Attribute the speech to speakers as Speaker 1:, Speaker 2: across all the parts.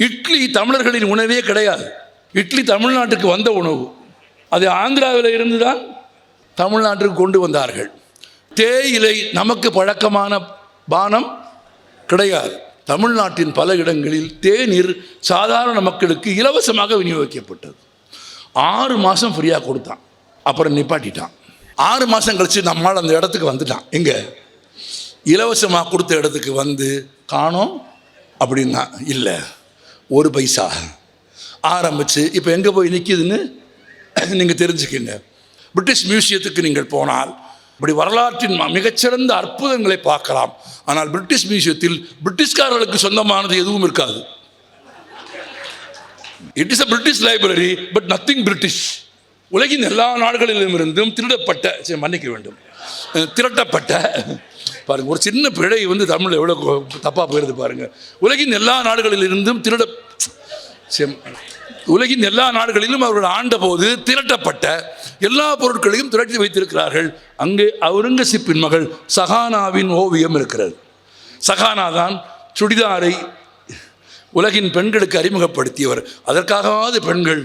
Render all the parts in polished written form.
Speaker 1: இட்லி தமிழர்களின் உணவே கிடையாது. இட்லி தமிழ்நாட்டுக்கு வந்த உணவு. அது ஆந்திராவில் இருந்து தான் தமிழ்நாட்டுக்கு கொண்டு வந்தார்கள். தேயிலை நமக்கு பழக்கமான பானம் கிடையாது. தமிழ்நாட்டின் பல இடங்களில் தேநீர் சாதாரண மக்களுக்கு இலவசமாக விநியோகிக்கப்பட்டது. 6 மாதம் ஃப்ரீயாக கொடுத்தான், அப்புறம் நிப்பாட்டிட்டான். 6 மாதம் கழித்து நம்மால் அந்த இடத்துக்கு வந்துட்டான். எங்கே இலவசமாக கொடுத்த இடத்துக்கு வந்து காணோம் அப்படின்னா இல்லை, 1 பைசா ஆரம்பித்து இப்போ எங்கே போய் நிற்கிதுன்னு நீங்கள் தெரிஞ்சுக்கிங்க. பிரிட்டிஷ் மியூசியத்துக்கு நீங்கள் போனால் இப்படி வரலாற்றின் மிகச்சிறந்த அற்புதங்களை பார்க்கலாம். ஆனால் பிரிட்டிஷ் மியூசியத்தில் பிரிட்டிஷ்காரர்களுக்கு சொந்தமானது எதுவும் இருக்காது. It is a British library but nothing British. உலகின் எல்லா நாடுகளிலும் இருந்தும் திருடப்பட்ட, மன்னிக்க வேண்டும், திரட்டப்பட்ட, பாருங்கள் ஒரு சின்ன பிழை வந்து தமிழில் எவ்வளோ தப்பாக போயிடுது பாருங்கள். உலகின் எல்லா நாடுகளிலிருந்தும் உலகின் எல்லா நாடுகளிலும் அவர்கள் ஆண்ட போது திரட்டப்பட்ட எல்லா பொருட்களையும் திரட்டி வைத்திருக்கிறார்கள். அங்கே அவுரங்கசீப்பின் மகள் சஹானாவின் ஓவியம் இருக்கிறது. சஹானா தான் சுடிதாரை உலகின் பெண்களுக்கு அறிமுகப்படுத்தியவர். அதற்காகவாவது பெண்கள்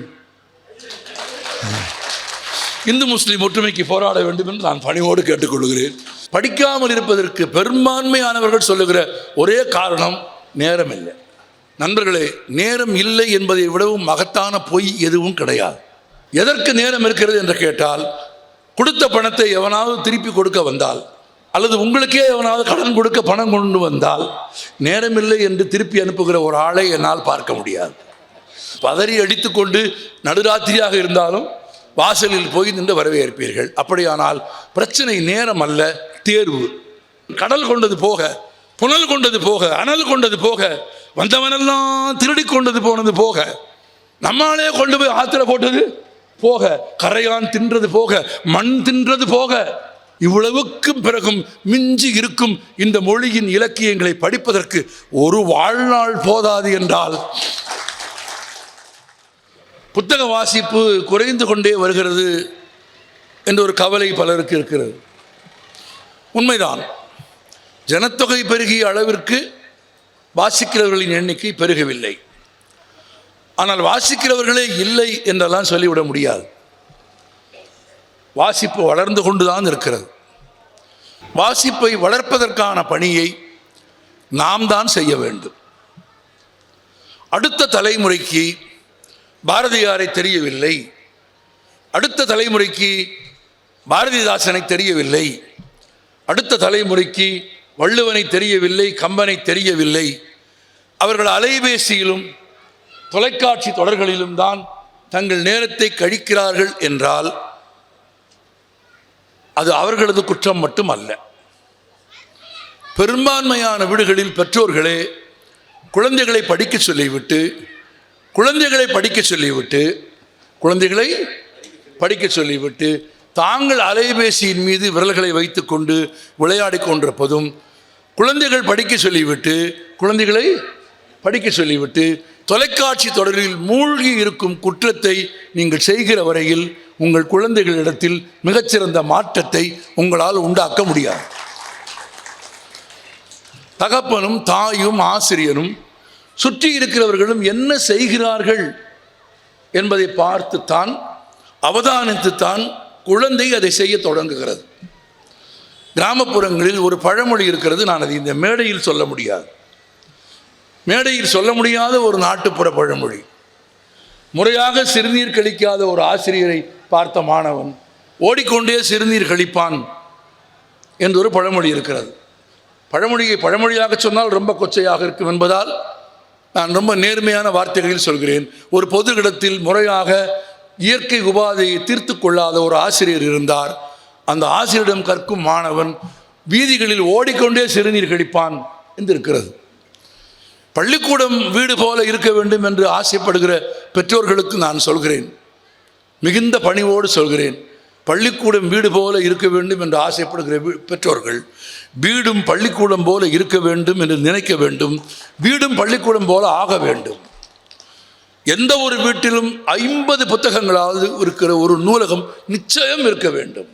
Speaker 1: இந்து முஸ்லீம் ஒற்றுமைக்கு போராட வேண்டும் என்று நான் பணிவோடு கேட்டுக்கொள்கிறேன். படிக்காமல் இருப்பதற்கு பெரும்பான்மையானவர்கள் சொல்லுகிற ஒரே காரணம் நேரம் இல்லை. நண்பர்களே, நேரம் இல்லை என்பதை விடவும் மகத்தான பொய் எதுவும் கிடையாது. எதற்கு நேரம் இருக்கிறது என்று கேட்டால், கொடுத்த பணத்தை எவனாவது திருப்பி கொடுக்க வந்தால், அல்லது உங்களுக்கே எவனாவது கடன் கொடுக்க பணம் கொண்டு வந்தால், நேரமில்லை என்று திருப்பி அனுப்புகிற ஒரு ஆளை என்னால் பார்க்க முடியாது. பதறி அடித்து கொண்டு நடுராத்திரியாக இருந்தாலும் வாசலில் போய் நின்று வரவேற்பீர்கள். அப்படியானால் பிரச்சனை நேரம் அல்ல, தேர்வு. கடல் கொண்டது போக, புனல் கொண்டது போக, அனல் கொண்டது போக, வந்தவனெல்லாம் திருடி கொண்டது போனது போக, நம்மாலே கொண்டு போய் ஆத்திர போட்டது போக, கரையான் தின்றது போக, மண் தின்றது போக, இவ்வளவுக்கும் பிறகும் மிஞ்சி இருக்கும் இந்த மொழியின் இலக்கியங்களை படிப்பதற்கு ஒரு வாழ்நாள் போதாது என்றால், புத்தக வாசிப்பு குறைந்து கொண்டே வருகிறது என்ற ஒரு கவலை பலருக்கு இருக்கிறது. உண்மைதான், ஜனத்தொகை பெருகிய அளவிற்கு வாசிக்கிறவர்களின் எண்ணிக்கை பெருகவில்லை. ஆனால் வாசிக்கிறவர்களே இல்லை என்றெல்லாம் சொல்லிவிட முடியாது. வாசிப்பு வளர்ந்து கொண்டுதான் இருக்கிறது. வாசிப்பை வளர்ப்பதற்கான பணியை நாம் தான் செய்ய வேண்டும். அடுத்த தலைமுறைக்கு பாரதியாரை தெரியவில்லை, அடுத்த தலைமுறைக்கு பாரதிதாசனை தெரியவில்லை, அடுத்த தலைமுறைக்கு வள்ளுவனை தெரியவில்லை, கம்பனை தெரியவில்லை. அவர்கள் அலைபேசியிலும் தொலைக்காட்சி தொடர்களிலும் தான் தங்கள் நேரத்தை கழிக்கிறார்கள் என்றால் அது அவர்களது குற்றம் மட்டும் அல்ல. பெரும்பான்மையான வீடுகளில் பெற்றோர்களே குழந்தைகளை படிக்க சொல்லிவிட்டு தாங்கள் அலைபேசியின் மீது விரல்களை வைத்துக்கொண்டு விளையாடி கொண்டிருப்பதும், குழந்தைகள் குழந்தைகளை படிக்க சொல்லிவிட்டு தொலைக்காட்சி தொடரில் மூழ்கி இருக்கும் குற்றத்தை நீங்கள் செய்கிற வரையில் உங்கள் குழந்தைகளிடத்தில் மிகச்சிறந்த மாற்றத்தை உங்களால் உண்டாக்க முடியாது. தகப்பனும் தாயும் ஆசிரியரும் சுற்றி இருக்கிறவர்களும் என்ன செய்கிறார்கள் என்பதை பார்த்துத்தான், அவதானித்துத்தான் குழந்தை அதை செய்ய தொடங்குகிறது. கிராமப்புறங்களில் ஒரு பழமொழி இருக்கிறது, நான் அதை இந்த மேடையில் சொல்ல முடியாது. மேடையில் சொல்ல முடியாத ஒரு நாட்டுப்புற பழமொழி. முறையாக சிறுநீர் கழிக்காத ஒரு ஆசிரியரை பார்த்த மாணவன் ஓடிக்கொண்டே சிறுநீர் கழிப்பான் என்று ஒரு பழமொழி இருக்கிறது. பழமொழியை பழமொழியாக சொன்னால் ரொம்ப கொச்சையாக இருக்கும் என்பதால் நான் ரொம்ப நேர்மையான வார்த்தைகளில் சொல்கிறேன். ஒரு பொது இடத்தில் முறையாக இயற்கை உபாதையை தீர்த்து கொள்ளாத ஒரு ஆசிரியர் இருந்தார். அந்த ஆசிரியரிடம் கற்கும் மாணவன் வீதிகளில் ஓடிக்கொண்டே சிறுநீர் கழிப்பான் என்று இருக்கிறது. பள்ளிக்கூடம் வீடு போல இருக்க வேண்டும் என்று ஆசைப்படுகிற பெற்றோர்களுக்கு நான் சொல்கிறேன், மிகுந்த பணிவோடு சொல்கிறேன், பள்ளிக்கூடம் வீடு போல இருக்க வேண்டும் என்று ஆசைப்படுகிற பெற்றோர்கள் வீடும் பள்ளிக்கூடம் போல இருக்க வேண்டும் என்று நினைக்க வேண்டும். வீடும் பள்ளிக்கூடம் போல ஆக வேண்டும். எந்த ஒரு வீட்டிலும் 50 புத்தகங்களாவது இருக்கிற ஒரு நூலகம் நிச்சயம் இருக்க வேண்டும்.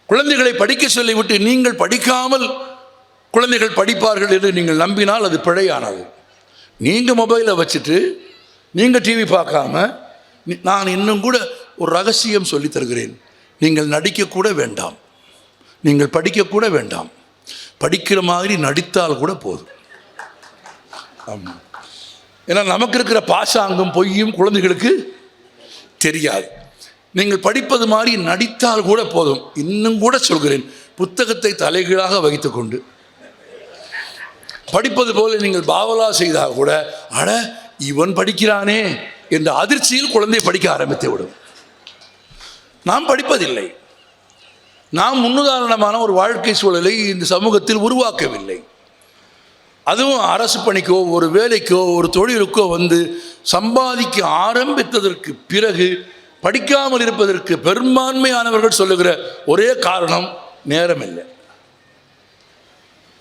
Speaker 1: குழந்தைகளை படிக்க சொல்லிவிட்டு நீங்கள் படிக்காமல் குழந்தைகள் படிப்பார்கள் என்று நீங்கள் நம்பினால் அது பிழையானது. நீங்கள் மொபைலை வச்சுட்டு நீங்கள் டிவி பார்க்காம, நான் இன்னும் கூட ஒரு ரகசியம் சொல்லி தருகிறேன். நீங்கள் நடிக்கக்கூட வேண்டாம், நீங்கள் படிக்கக்கூட வேண்டாம், படிக்கிற மாதிரி நடித்தால் கூட போதும். ஆமாம், ஏன்னா நமக்கு இருக்கிற பாசாங்கம் பொய்யும் குழந்தைகளுக்கு தெரியாது. நீங்கள் படிப்பது மாதிரி நடித்தால் கூட போதும். இன்னும் கூட சொல்கிறேன், புத்தகத்தை தலைகீழாக வைத்துக்கொண்டு படிப்பது போல நீங்கள் பாவலா செய்தால் கூட, அட இவன் படிக்கிறானே என்ற அதிர்ச்சியில் குழந்தை படிக்க ஆரம்பித்து விடும். நாம் படிப்பதில்லை. நாம் முன்னுதாரணமான ஒரு வாழ்க்கை சூழலை இந்த சமூகத்தில் உருவாக்கவில்லை. அதுவும் அரசு பணிக்கோ ஒரு வேலைக்கோ ஒரு தொழிலுக்கோ வந்து சம்பாதிக்க ஆரம்பித்ததற்கு பிறகு படிக்காமல் இருப்பதற்கு பெரும்பான்மையானவர்கள் சொல்லுகிற ஒரே காரணம் நேரம் இல்லை.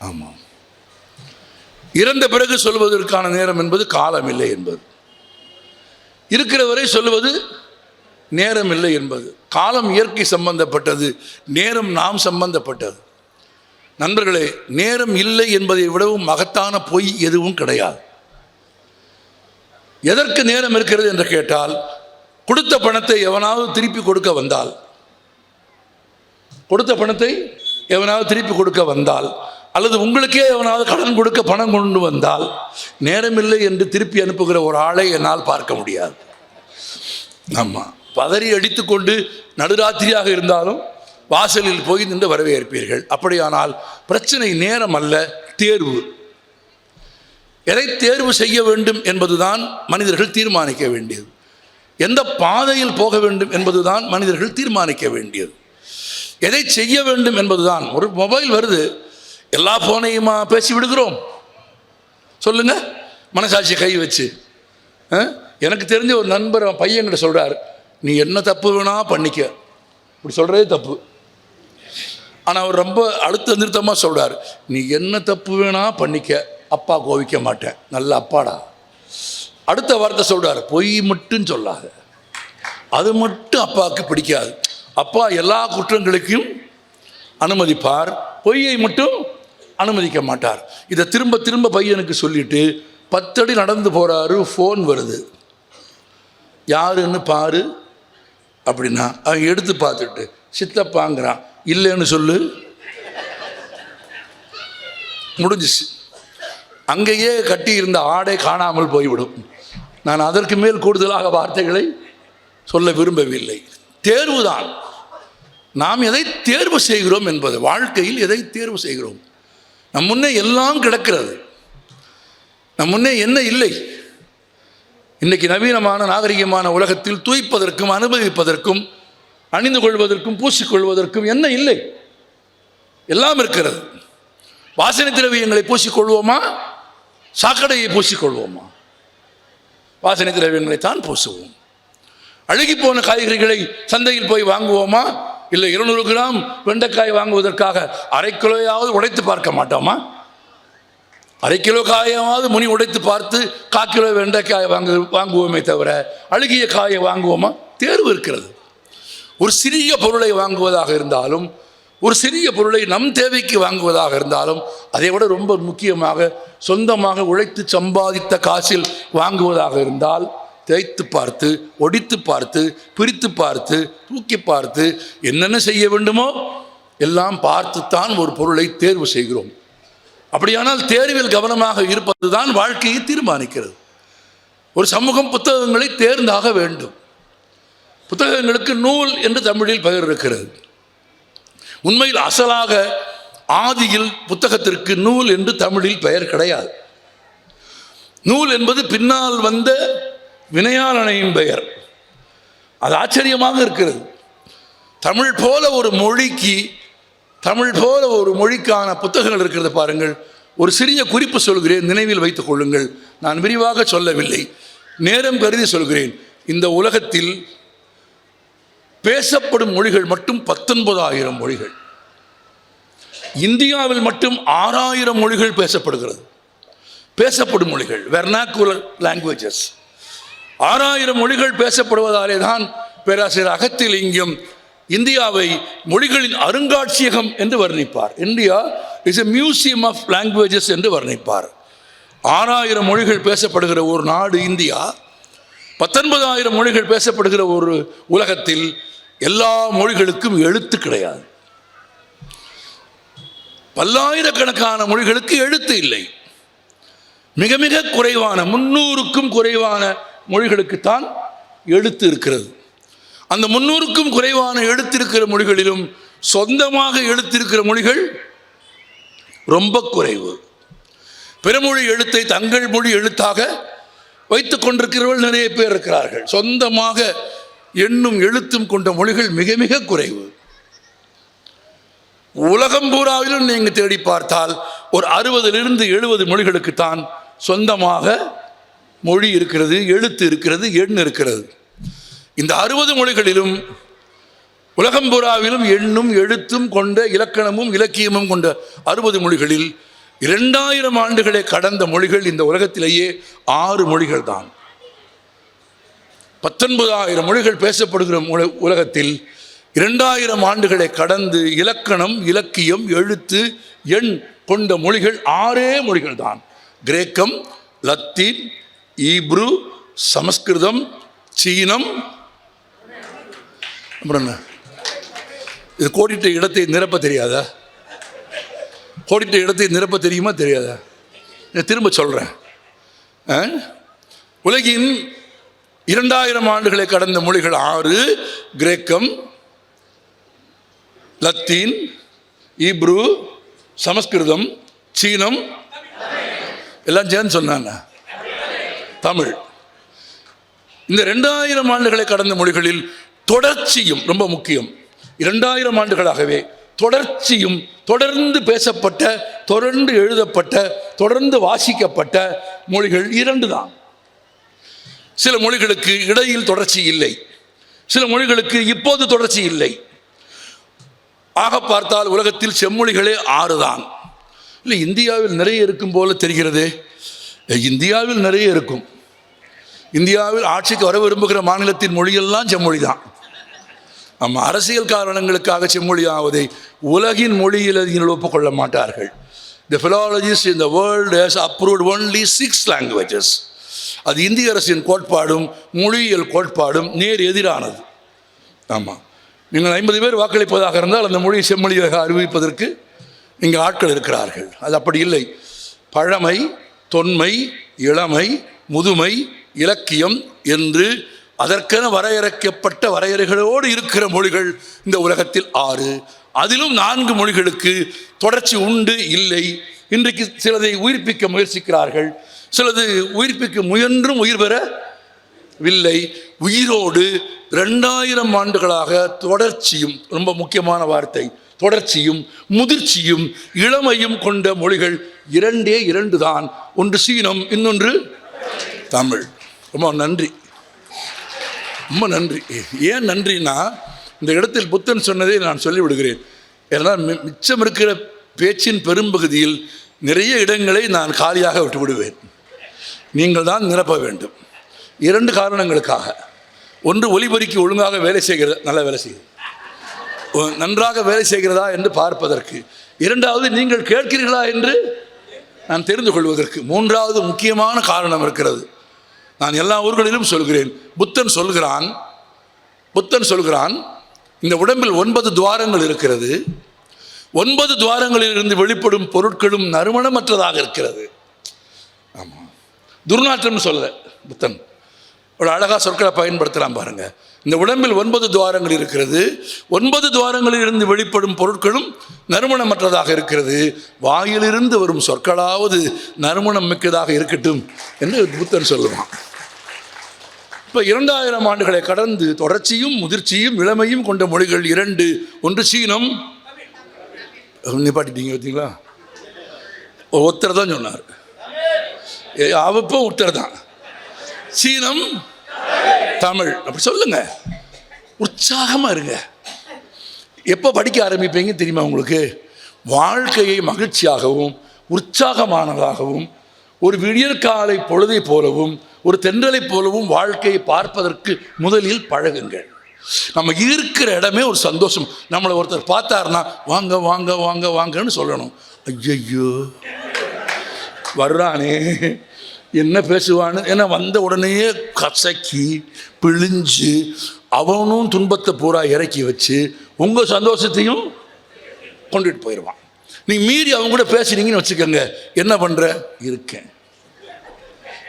Speaker 1: ஆமாம், இறந்த பிறகு சொல்வதற்கான நேரம் என்பது காலம் இல்லை என்பது, இருக்கிற வரை சொல்லுவது நேரம் இல்லை என்பது. காலம் இயற்கை சம்பந்தப்பட்டது, நேரம் நாம் சம்பந்தப்பட்டது. நண்பர்களே, நேரம் இல்லை என்பதை விடவும் மகத்தான பொய் எதுவும் கிடையாது. எதற்கு நேரம் இருக்கிறது என்று கேட்டால், கொடுத்த பணத்தை எவனாவது திருப்பி கொடுக்க வந்தால், கொடுத்த பணத்தை எவனாவது திருப்பி கொடுக்க வந்தால், அல்லது உங்களுக்கே எவனாவது கடன் கொடுக்க பணம் கொண்டு வந்தால், நேரமில்லை என்று திருப்பி அனுப்புகிற ஒரு ஆளை என்னால் பார்க்க முடியாது. ஆமாம், பதறி அடித்துக்கொண்டு நடுராத்திரியாக இருந்தாலும் வாசலில் போய் நின்று வரவேற்பீர்கள். அப்படியானால் பிரச்சனை நேரம் அல்ல, தேர்வு. எதை தேர்வு செய்ய வேண்டும் என்பதுதான் மனிதர்கள் தீர்மானிக்க வேண்டியது. எந்த பாதையில் போக வேண்டும் என்பதுதான் மனிதர்கள் தீர்மானிக்க வேண்டியது. எதை செய்ய வேண்டும் என்பதுதான். ஒரு மொபைல் வருது, எல்லா போனையுமா பேசி விடுகிறோம்? சொல்லுங்க, மனசாட்சி கை வச்சு. எனக்கு தெரிஞ்ச ஒரு நண்பர் பையன்கிட்ட சொல்கிறார், நீ என்ன தப்பு வேணா பண்ணிக்க. இப்படி சொல்கிறதே தப்பு. ஆனால் அவர் ரொம்ப அழுத்த நிறுத்தமாக சொல்கிறார், நீ என்ன தப்பு வேணா பண்ணிக்க, அப்பா கோவிக்க மாட்டேன், நல்ல அப்பாடா. அடுத்த வார்த்தை சொல்கிறார், பொய் மட்டும் சொல்லாத. அது மட்டும் அப்பாவுக்கு பிடிக்காது. அப்பா எல்லா குற்றங்களுக்கும் அனுமதிப்பார், பொய்யை மட்டும் அனுமதிக்க மாட்டார். இதை திரும்ப திரும்ப பையனுக்கு சொல்லிட்டு 10 அடி நடந்து போகிறாரு, ஃபோன் வருது, யாருன்னு பாரு அப்படின்னா அவன் எடுத்து பார்த்துட்டு சித்தப்பாங்கிறான். இல்லைன்னு சொல்லு, முடிஞ்சிச்சு. அங்கேயே கட்டி இருந்த ஆடை காணாமல் போய்விடும். நான் அதற்கு மேல் கூடுதலாக வார்த்தைகளை சொல்ல விரும்பவில்லை. தேர்வுதான். நாம் எதை தேர்வு செய்கிறோம் என்பது, வாழ்க்கையில் எதை தேர்வு செய்கிறோம். நம் முன்னே எல்லாம் கிடக்கிறது, நம் முன்னே என்ன இல்லை. இன்றைக்கு நவீனமான நாகரிகமான உலகத்தில் தூய்ப்பதற்கும் அனுபவிப்பதற்கும் அணிந்து கொள்வதற்கும் பூசிக்கொள்வதற்கும் என்ன இல்லை? எல்லாம் இருக்கிறது. வாசனை திரவியங்களை பூசிக்கொள்வோமா, சாக்கடையை பூசிக்கொள்வோமா? வாசனை திரவியங்களை தான் பூசுவோம். அழுகி போன காய்கறிகளை சந்தையில் போய் வாங்குவோமா, இல்லை 200 கிராம் வெண்டைக்காய் வாங்குவதற்காக 1/2 கிலோயாவது உடைத்து பார்க்க மாட்டோமா? 1/2 கிலோ காயாவது முனி உடைத்து பார்த்து 1/4 கிலோ வெண்டைக்காய் வாங்குவோமே தவிர அழுகிய காயை வாங்குவோமா? தேர்வு இருக்கிறது. ஒரு சிறிய பொருளை வாங்குவதாக இருந்தாலும், ஒரு சிறிய பொருளை நம் தேவைக்கு வாங்குவதாக இருந்தாலும், அதை விட ரொம்ப முக்கியமாக சொந்தமாக உழைத்து சம்பாதித்த காசில் வாங்குவதாக இருந்தால், தேய்த்து பார்த்து, ஒடித்து பார்த்து, பிரித்து பார்த்து, தூக்கி பார்த்து, என்னென்ன செய்ய வேண்டுமோ எல்லாம் பார்த்துத்தான் ஒரு பொருளை தேர்வு செய்கிறோம். அப்படியானால் தேர்வில் கவனமாக இருப்பது தான் வாழ்க்கையை தீர்மானிக்கிறது. ஒரு சமூகம் புத்தகங்களை தேர்ந்தாக வேண்டும். புத்தகங்களுக்கு நூல் என்று தமிழில் பெயர் இருக்கிறது. உண்மையில் அசலாக ஆதியில் புத்தகத்திற்கு நூல் என்று தமிழில் பெயர் கிடையாது. நூல் என்பது பின்னால் வந்த வினையாளனையின் பெயர். அது ஆச்சரியமாக இருக்கிறது. தமிழ் போல ஒரு மொழிக்கு, தமிழ் போல ஒரு மொழிக்கான புத்தகங்கள் இருக்கிறது பாருங்கள். ஒரு சிறிய குறிப்பு சொல்கிறேன், நினைவில் வைத்துக் கொள்ளுங்கள். நான் விரிவாக சொல்லவில்லை, நேரம் கருதி சொல்கிறேன். இந்த உலகத்தில் பேசப்படும் மொழிகள் மட்டும் 19,000 மொழிகள். இந்தியாவில் மட்டும் 6,000 மொழிகள் பேசப்படுகிறது. பேசப்படும் மொழிகள், வெர்னாக்குலர் லாங்குவேஜஸ். 6,000 மொழிகள் பேசப்படுவதாலே தான் பேராசிரியர் அகத்திலிங்கம் இந்தியாவை மொழிகளின் அருங்காட்சியகம் என்று வர்ணிப்பார். India is a museum of languages என்று வர்ணிப்பார். 6000 மொழிகள் பேசப்படுகிற ஒரு நாடு இந்தியா. 19,000 மொழிகள் பேசப்படுகிற ஒரு உலகத்தில் எல்லா மொழிகளுக்கும் எழுத்து கிடையாது. பல்லாயிரக்கணக்கான மொழிகளுக்கு எழுத்து இல்லை. மிக மிக குறைவான 300க்கும் குறைவான மொழிகளுக்குத்தான் எழுத்து இருக்கிறது. அந்த 300க்கும் குறைவான எழுத்திருக்கிற மொழிகளிலும் சொந்தமாக எழுத்திருக்கிற மொழிகள் ரொம்ப குறைவு. பிறமொழி எழுத்தை தங்கள் மொழி எழுத்தாக வைத்துக் கொண்டிருக்கிறவர்கள் நிறைய பேர் இருக்கிறார்கள். சொந்தமாக எண்ணும் எழுத்தும் கொண்ட மொழிகள் மிக மிக குறைவு. உலகம் பூராவிலும் நீங்கள் தேடி பார்த்தால் ஒரு 60லிருந்து 70 மொழிகளுக்குத்தான் சொந்தமாக மொழி இருக்கிறது, எழுத்து இருக்கிறது, எண் இருக்கிறது. இந்த 60 மொழிகளிலும் உலகம் பூராவிலும் எண்ணும் எழுத்தும் கொண்ட இலக்கணமும் இலக்கியமும் கொண்ட 60 மொழிகளில் 2000 ஆண்டுகளை கடந்த மொழிகள் இந்த உலகத்திலேயே 6 மொழிகள் தான். 19,000 மொழிகள் பேசப்படுகிற உலகத்தில் 2000 ஆண்டுகளை கடந்து இலக்கணம், இலக்கியம், எழுத்து, எண் கொண்ட மொழிகள் 6 மொழிகள் தான். கிரேக்கம், லத்தீன், ஈப்ரு, சமஸ்கிருதம், சீனம். அப்புறம் என்ன? இது கோடிட்ட இடத்தை நிரப்ப தெரியாதா? கோடிட்ட இடத்தை நிரப்ப தெரியுமா தெரியாதா? திரும்ப சொல்கிறேன். உலகின் 2000 ஆண்டுகளை கடந்த மொழிகள் 6: கிரேக்கம், லத்தீன், ஈப்ரு, சமஸ்கிருதம், சீனம், எல்லாம் சேர்ந்து சொன்னாங்க தமிழ். இந்த 2000 ஆண்டுகளை கடந்த மொழிகளில் தொடர்ச்சியும் ரொம்ப முக்கியம். 2000 ஆண்டுகளாகவே தொடர்ச்சியும் தொடர்ந்து பேசப்பட்ட, தொடர்ந்து எழுதப்பட்ட, தொடர்ந்து வாசிக்கப்பட்ட மொழிகள் 2 தான். சில மொழிகளுக்கு இடையில் தொடர்ச்சி இல்லை, சில மொழிகளுக்கு இப்போது தொடர்ச்சி இல்லை. ஆக பார்த்தால் உலகத்தில் செம்மொழிகளே 6 தான். இல்லை, இந்தியாவில் நிறைய இருக்கும் போல தெரிகிறது. இந்தியாவில் நிறைய இருக்கும். இந்தியாவில் ஆட்சிக்கு வர விரும்புகிற மாநிலத்தின் மொழியெல்லாம் செம்மொழி தான். ஆமாம், அரசியல் காரணங்களுக்காக செம்மொழியாவதை உலகின் மொழியில் ஒப்புக்கொள்ள மாட்டார்கள். The philologists in the world has approved only 6 languages. அது இந்திய அரசின் கோட்பாடும் மொழியியல் கோட்பாடும் நேர் எதிரானது. ஆமாம், நீங்கள் 50 பேர் வாக்களிப்பதாக இருந்தால் அந்த மொழியை செம்மொழியாக அறிவிப்பதற்கு இங்கே ஆட்கள் இருக்கிறார்கள். அது அப்படி இல்லை. பழமை, தொன்மை, இளமை, முதுமை, இலக்கியம் என்று அதற்கென வரையறுக்கப்பட்ட வரையறைகளோடு இருக்கிற மொழிகள் இந்த உலகத்தில் 6. அதிலும் 4 மொழிகளுக்கு தொடர்ச்சி உண்டு இல்லை. இன்றைக்கு சிலதை உயிர்ப்பிக்க முயற்சிக்கிறார்கள், சிலது உயிர்ப்பிக்க முயன்றும் உயிர் பெறவில்லை. உயிரோடு 2000 ஆண்டுகளாக தொடர்ச்சியும், ரொம்ப முக்கியமான வார்த்தை, தொடர்ச்சியும் முதிர்ச்சியும் இளமையும் கொண்ட மொழிகள் 2 தான். ஒன்று சீனம், இன்னொன்று தமிழ். ரொம்ப நன்றி, ரொம்ப நன்றி. ஏன் நன்றினா, இந்த இடத்தில் புத்தன் சொன்னதை நான் சொல்லிவிடுகிறேன். ஏன்னா மிச்சம் இருக்கிற பேச்சின் பெரும்பகுதியில் நிறைய இடங்களை நான் காலியாக விட்டு விடுவேன். நீங்கள் தான் நிரப்ப வேண்டும். 2 காரணங்களுக்காக. ஒன்று, ஒலிபெருக்கி ஒழுங்காக வேலை செய்கிறது, நல்ல வேலை செய்கிறது, நன்றாக வேலை செய்கிறதா என்று பார்ப்பதற்கு. 2வது, நீங்கள் கேட்கிறீர்களா என்று நான் தெரிந்து கொள்வதற்கு. 3வது முக்கியமான காரணம் இருக்கிறது. நான் எல்லா ஊர்களிலும் சொல்கிறேன். புத்தன் சொல்கிறான், இந்த உடம்பில் 9 துவாரங்கள் இருக்கிறது. 9 துவாரங்களில் இருந்து வெளிப்படும் பொருட்களும் நறுமணமற்றதாக இருக்கிறது. ஆமாம், துர்நாற்றம் சொல்ல புத்தன் ஒரு அழகா சொற்களை பயன்படுத்தலாம் பாருங்க. இந்த உடம்பில் 9 துவாரங்கள் இருக்கிறது. 9 துவாரங்களில் இருந்து வெளிப்படும் பொருட்களும் நறுமணமற்றதாக இருக்கிறது. வாயிலிருந்து வரும் சொற்களாவது நறுமணம் மிக்கதாக இருக்கட்டும் என்று புத்தன் சொல்லுவான். இப்போ 2000 ஆண்டுகளை கடந்து தொடர்ச்சியும் முதிர்ச்சியும் இளமையும் கொண்ட மொழிகள் 2. ஒன்று சீனம். நிப்பாட்டிட்டீங்க பார்த்தீங்களா? ஒருத்தர் தான் சொன்னார், அவப்போ ஒருத்தர் தான். சீனம், தமிழ். அப்படி சொல்லுங்க, உற்சாகமாக இருங்க. எப்போ படிக்க ஆரம்பிப்பீங்க தெரியுமா உங்களுக்கு? வாழ்க்கையை மகிழ்ச்சியாகவும் உற்சாகமானதாகவும் ஒரு விடியற்காலை பொழுதை போலவும் ஒரு தென்றலை போலவும் வாழ்க்கையை பார்ப்பதற்கு முதலில் பழகுங்கள். நம்ம இருக்கிற இடமே ஒரு சந்தோஷம். நம்மளை ஒருத்தர் பார்த்தாருன்னா வாங்க வாங்க வாங்க வாங்கன்னு சொல்லணும். ஐயோ வர்றானே என்ன பேசுவான்னு, ஏன்னா வந்த உடனே கசக்கி பிழிஞ்சு அவனும் துன்பத்தை பூரா இறக்கி வச்சு உங்கள் சந்தோஷத்தையும் கொண்டுட்டு போயிடுவான். நீ மீறி அவங்க கூட பேசுனீங்கன்னு வச்சுக்கோங்க, என்ன பண்ணுற, இருக்கேன்.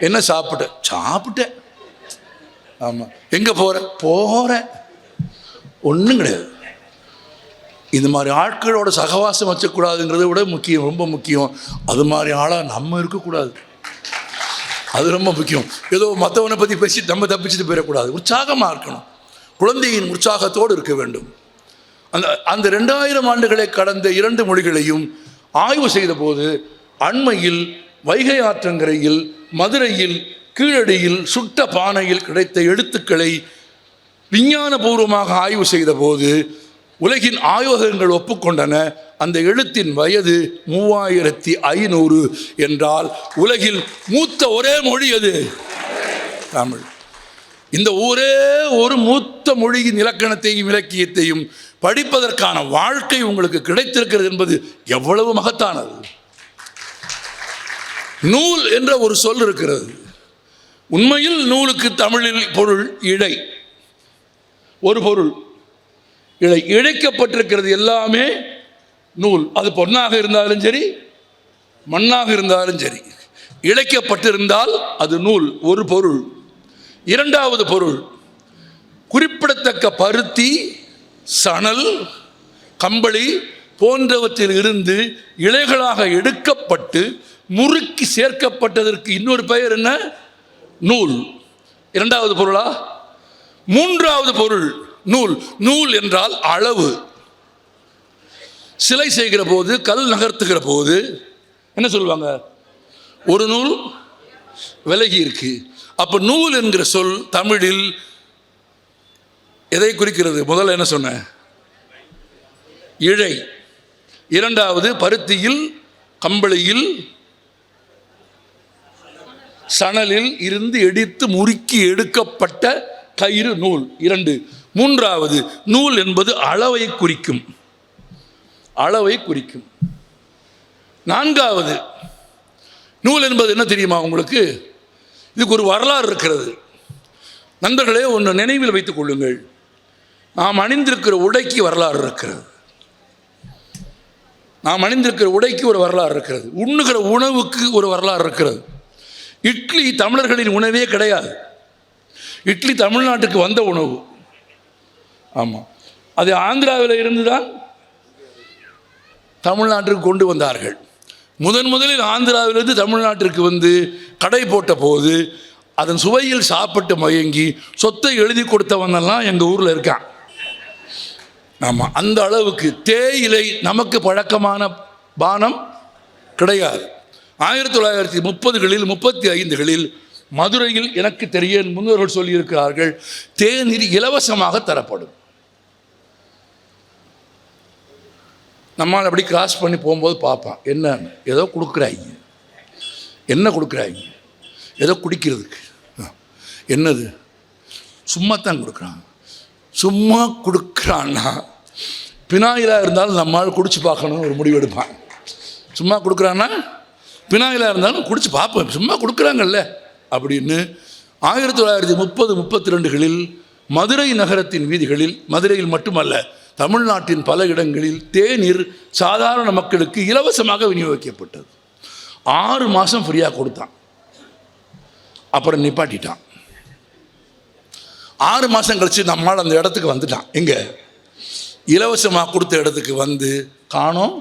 Speaker 1: என்ன சாப்பிட்டேன். ஆமாம். எங்கே போகிறேன். ஒன்றும் கிடையாது. இந்த மாதிரி ஆட்களோட சகவாசம் வச்சக்கூடாதுங்கிறத விட முக்கியம், ரொம்ப முக்கியம், அது மாதிரி ஆளாக நம்ம இருக்கக்கூடாது. அது ரொம்ப முக்கியம். ஏதோ மற்றவனை பற்றி பேசி நம்ம தப்பிச்சுட்டு போயிடக்கூடாது. உற்சாகமாக இருக்கணும். குழந்தையின் உற்சாகத்தோடு இருக்க வேண்டும். அந்த 2000 ஆண்டுகளை கடந்த 2 மொழிகளையும் ஆய்வு செய்த போது அண்மையில் வைகை ஆற்றங்கரையில் மதுரையில் கீழடியில் சுட்ட பானையில் கிடைத்த எழுத்துக்களை விஞ்ஞானபூர்வமாக ஆய்வு செய்த போது உலகின் ஆய்வகங்கள் ஒப்புக்கொண்டன, அந்த எழுத்தின் வயது 3500 என்றால் உலகில் மூத்த ஒரே மொழி அது தமிழ். இந்த ஒரே ஒரு மூத்த மொழியின் இலக்கணத்தையும் இலக்கியத்தையும் படிப்பதற்கான வாழ்க்கை உங்களுக்கு கிடைத்திருக்கிறது என்பது எவ்வளவு மகத்தானது. நூல் என்ற ஒரு சொல் இருக்கிறது. உண்மையில் நூலுக்கு தமிழில் பொருள் இழை. ஒரு பொருள் இழை. இழைக்கப்பட்டிருக்கிறது எல்லாமே நூல். அது பொன்னாக இருந்தாலும் சரி, மண்ணாக இருந்தாலும் சரி, இழைக்கப்பட்டிருந்தால் அது நூல். ஒரு பொருள். இரண்டாவது பொருள், குறிப்பிடத்தக்க பருத்தி, சணல், கம்பளி போன்றவற்றில் இருந்து இழைகளாக எடுக்கப்பட்டு முறுக்கி சேர்க்கப்பட்டதற்கு இன்னொரு பெயர் என்ன? நூல். இரண்டாவது பொருளா? மூன்றாவது பொருள் நூல். நூல் என்றால் அளவு. சிலை செய்கிற போது, கல் நகர்த்துகிற போது என்ன சொல்லுவாங்க? ஒரு நூல் விலகி இருக்கு. அப்போ நூல் என்கிற சொல் தமிழில் எதை குறிக்கிறது? முதல்ல என்ன சொன்ன? இழை. இரண்டாவது பருத்தியில், கம்பளியில், சணலில் இருந்து எடுத்து முறுக்கி எடுக்கப்பட்ட கயிறு நூல். 2. மூன்றாவது, நூல் என்பது அளவை குறிக்கும். அளவை குறிக்கும். நான்காவது, நூல் என்பது என்ன தெரியுமா உங்களுக்கு? இதுக்கு ஒரு வரலாறு இருக்கிறது. நண்பர்களே, ஒன்று நினைவில் வைத்துக் கொள்ளுங்கள். நாம் அணிந்திருக்கிற உடைக்கு வரலாறு இருக்கிறது. நாம் அணிந்திருக்கிற உடைக்கு ஒரு வரலாறு இருக்கிறது. உண்ணுகிற உணவுக்கு ஒரு வரலாறு இருக்கிறது. இட்லி தமிழர்களின் உணவே கிடையாது. இட்லி தமிழ்நாட்டுக்கு வந்த உணவு. ஆமாம், அது ஆந்திராவில் இருந்து தான் தமிழ்நாட்டிற்கு கொண்டு வந்தார்கள். முதலில் ஆந்திராவிலிருந்து தமிழ்நாட்டிற்கு வந்து கடை போட்ட போது அதன் சுவையில் சாப்பிட்டு மயங்கி சொத்தை எழுதி கொடுத்தவனெல்லாம் எங்கள் ஊரில் இருக்கான். ஆமாம், அந்த அளவுக்கு தேயிலை நமக்கு பழக்கமான பானம் கிடையாது. 1930களில் 35களில் மதுரையில் எனக்கு தெரிய முன்னோர்கள் சொல்லியிருக்கிறார்கள், தேநீர் இலவசமாக தரப்படும். நம்மால் அப்படி கிராஸ் பண்ணி போகும்போது பார்ப்பான், என்ன ஏதோ கொடுக்குறாங்க, என்ன கொடுக்குறாங்க, ஏதோ குடிக்கிறதுக்கு. என்னது? சும்மா தான் கொடுக்குறான். சும்மா கொடுக்குறான்னா பினாயிலாக இருந்தாலும் நம்மால் குடிச்சு பார்க்கணும்னு ஒரு முடிவு எடுப்பான். சும்மா கொடுக்குறான்னா பினாயிலாக இருந்தாலும் குடிச்சு பார்ப்போம், சும்மா கொடுக்குறாங்கல்ல அப்படின்னு. 1930-32களில் மதுரை நகரத்தின் வீதிகளில், மதுரையில் மட்டுமல்ல தமிழ்நாட்டின் பல இடங்களில் தேநீர் சாதாரண மக்களுக்கு இலவசமாக விநியோகிக்கப்பட்டது. 6 மாதம் ஃப்ரீயாக கொடுத்தான். அப்புறம் நிப்பாட்டிட்டான். 6 மாதம் கழித்து நம்மால் அந்த இடத்துக்கு வந்துட்டான். எங்கே? இலவசமாக கொடுத்த இடத்துக்கு வந்து காணோம்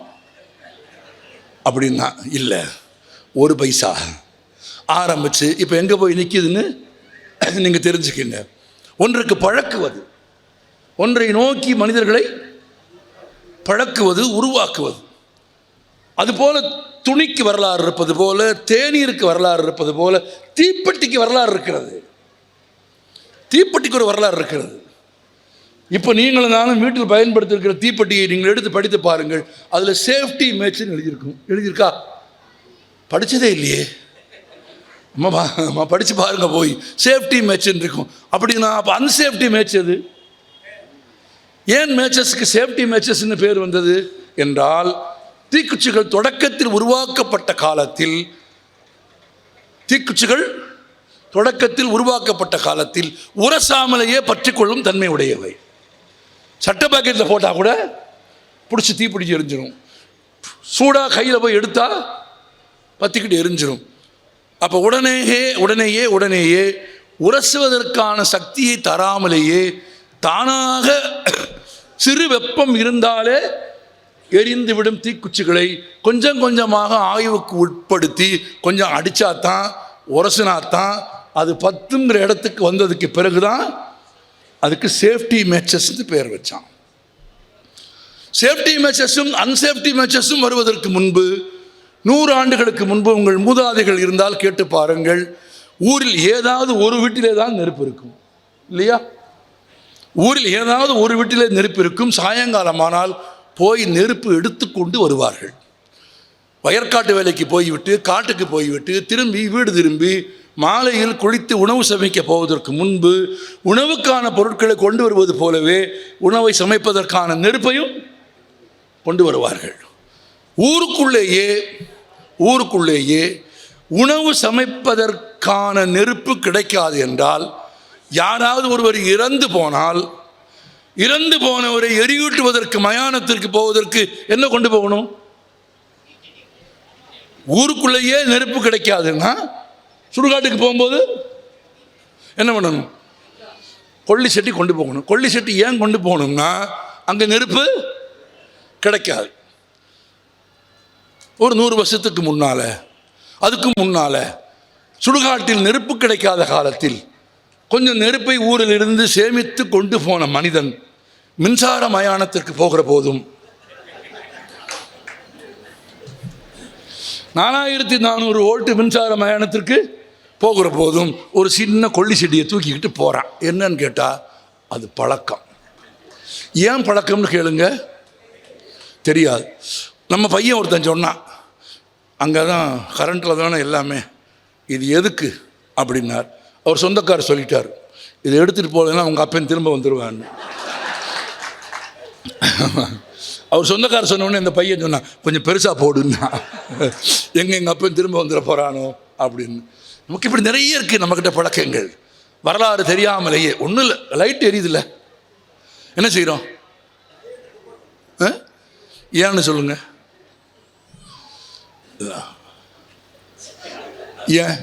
Speaker 1: அப்படின்னா இல்லை, 1 பைசா ஆரம்பித்து இப்போ எங்கே போய் நிற்கிதுன்னு நீங்கள் தெரிஞ்சுக்கிங்க. ஒன்றுக்கு பழக்குவது, ஒன்றை நோக்கி மனிதர்களை பழக்குவது, உருவாக்குவது. அதுபோல துணிக்கு வரலாறு இருப்பது போல, தேநீருக்கு வரலாறு இருப்பது போல, தீப்பெட்டிக்கு வரலாறு இருக்கிறது. தீப்பெட்டிக்கு ஒரு வரலாறு இருக்கிறது. இப்போ நீங்களும் நானும் வீட்டில் பயன்படுத்தியிருக்கிற தீப்பெட்டியை நீங்கள் எடுத்து படித்து பாருங்கள். அதில் சேஃப்டி மேட்ச்னு எழுதியிருக்கும். எழுதியிருக்கா? படித்ததே இல்லையே. அம்மா படித்து பாருங்க போய், சேஃப்டி மேட்ச்னு இருக்கும். அப்படின்னா அப்போ அன்சேஃப்டி மேட்ச் அது. ஏன் மேட்சஸ்க்கு சேஃப்டி மேட்சஸ்ன்னு பேர் வந்தது என்றால், தீக்குச்சிகள் தொடக்கத்தில் உருவாக்கப்பட்ட காலத்தில் தீக்குச்சிகள் தொடக்கத்தில் உருவாக்கப்பட்ட காலத்தில் உரசாமலேயே பற்றிக்கொள்ளும் தன்மை உடையவை. சட்ட பாக்கெட்டில் போட்டால் கூட பிடிச்சி தீப்பிடிச்சு எரிஞ்சிடும். சூடாக கையில் போய் எடுத்தால் பற்றிக்கிட்டு எரிஞ்சிடும். அப்போ உடனேயே உரசுவதற்கான சக்தியை தராமலேயே தானாக சிறு வெப்பம் இருந்தாலே எரிந்துவிடும் தீக்குச்சிகளை கொஞ்சம் கொஞ்சமாக ஆய்வுக்கு உட்படுத்தி கொஞ்சம் அடித்தாத்தான் உரசினாத்தான் அது பத்துங்கிற இடத்துக்கு வந்ததுக்கு பிறகுதான் அதுக்கு சேஃப்டி மேட்சஸ்ன்னு பேர் வச்சான். சேஃப்டி மேட்சஸும் அன்சேஃப்டி மேட்சஸும் வருவதற்கு முன்பு 100 ஆண்டுகளுக்கு முன்பு உங்கள் மூதாதைகள் இருந்தால் கேட்டு பாருங்கள், ஊரில் ஏதாவது ஒரு வீட்டிலே தான் நெருப்பு இருக்கும் இல்லையா? ஊரில் ஏதாவது ஒரு வீட்டிலே நெருப்பு இருக்கும். சாயங்காலமானால் போய் நெருப்பு எடுத்துக்கொண்டு வருவார்கள். வயற்காட்டு வேலைக்கு போய்விட்டு காட்டுக்கு போய்விட்டு வீடு திரும்பி மாலையில் குளித்து உணவு சமைக்க போவதற்கு முன்பு உணவுக்கான பொருட்களை கொண்டு வருவது போலவே உணவை சமைப்பதற்கான நெருப்பையும் கொண்டு வருவார்கள். ஊருக்குள்ளேயே உணவு சமைப்பதற்கான நெருப்பு கிடைக்காது என்றால், யாராவது ஒருவர் இறந்து போனவரை எரியூட்டுவதற்கு மயானத்திற்கு போவதற்கு என்ன கொண்டு போகணும்? ஊருக்குள்ளேயே நெருப்பு கிடைக்காதுன்னா சுடுகாட்டுக்கு போகும்போது என்ன பண்ணணும்? கொள்ளி சட்டி கொண்டு போகணும். கொள்ளி சட்டி ஏன் கொண்டு போகணும்னா அங்கே நெருப்பு கிடைக்காது. ஒரு 100 வருஷத்துக்கு முன்னால், அதுக்கு முன்னால் சுடுகாட்டில் நெருப்பு கிடைக்காத காலத்தில் கொஞ்சம் நெருப்பை ஊரில் இருந்து சேமித்து கொண்டு போன மனிதன் மின்சார மயானத்திற்கு போகிற போதும் 4400 வோல்ட் மின்சார மயானத்திற்கு போகிற போதும் ஒரு சின்ன கொள்ளி செடியை தூக்கிக்கிட்டு போகிறான். என்னன்னு கேட்டால் அது பழக்கம். ஏன் பழக்கம்னு கேளுங்க, தெரியாது. நம்ம பையன் ஒருத்தன் சொன்னான், அங்கே தான் கரண்ட்டில் தானே எல்லாமே, இது எதுக்கு அப்படின்னார். அவர் சொந்தக்காரர் சொல்லிட்டார், இதை எடுத்துகிட்டு போகலன்னா அவங்க அப்பன் திரும்ப வந்துடுவான்னு. அவர் சொந்தக்காரர் சொன்னோடனே இந்த பையன் சொன்னான், கொஞ்சம் பெருசாக போடுன்னா, எங்கள் அப்பன் திரும்ப வந்துட போகிறானோ அப்படின்னு. நமக்கு இப்படி நிறைய இருக்குது நம்மக்கிட்ட பழக்கங்கள், வரலாறு தெரியாமலேயே. ஒன்றும் இல்லை, லைட் எரியுதுல்ல, என்ன செய்கிறோம்? ஏன்னு சொல்லுங்க. ஏன்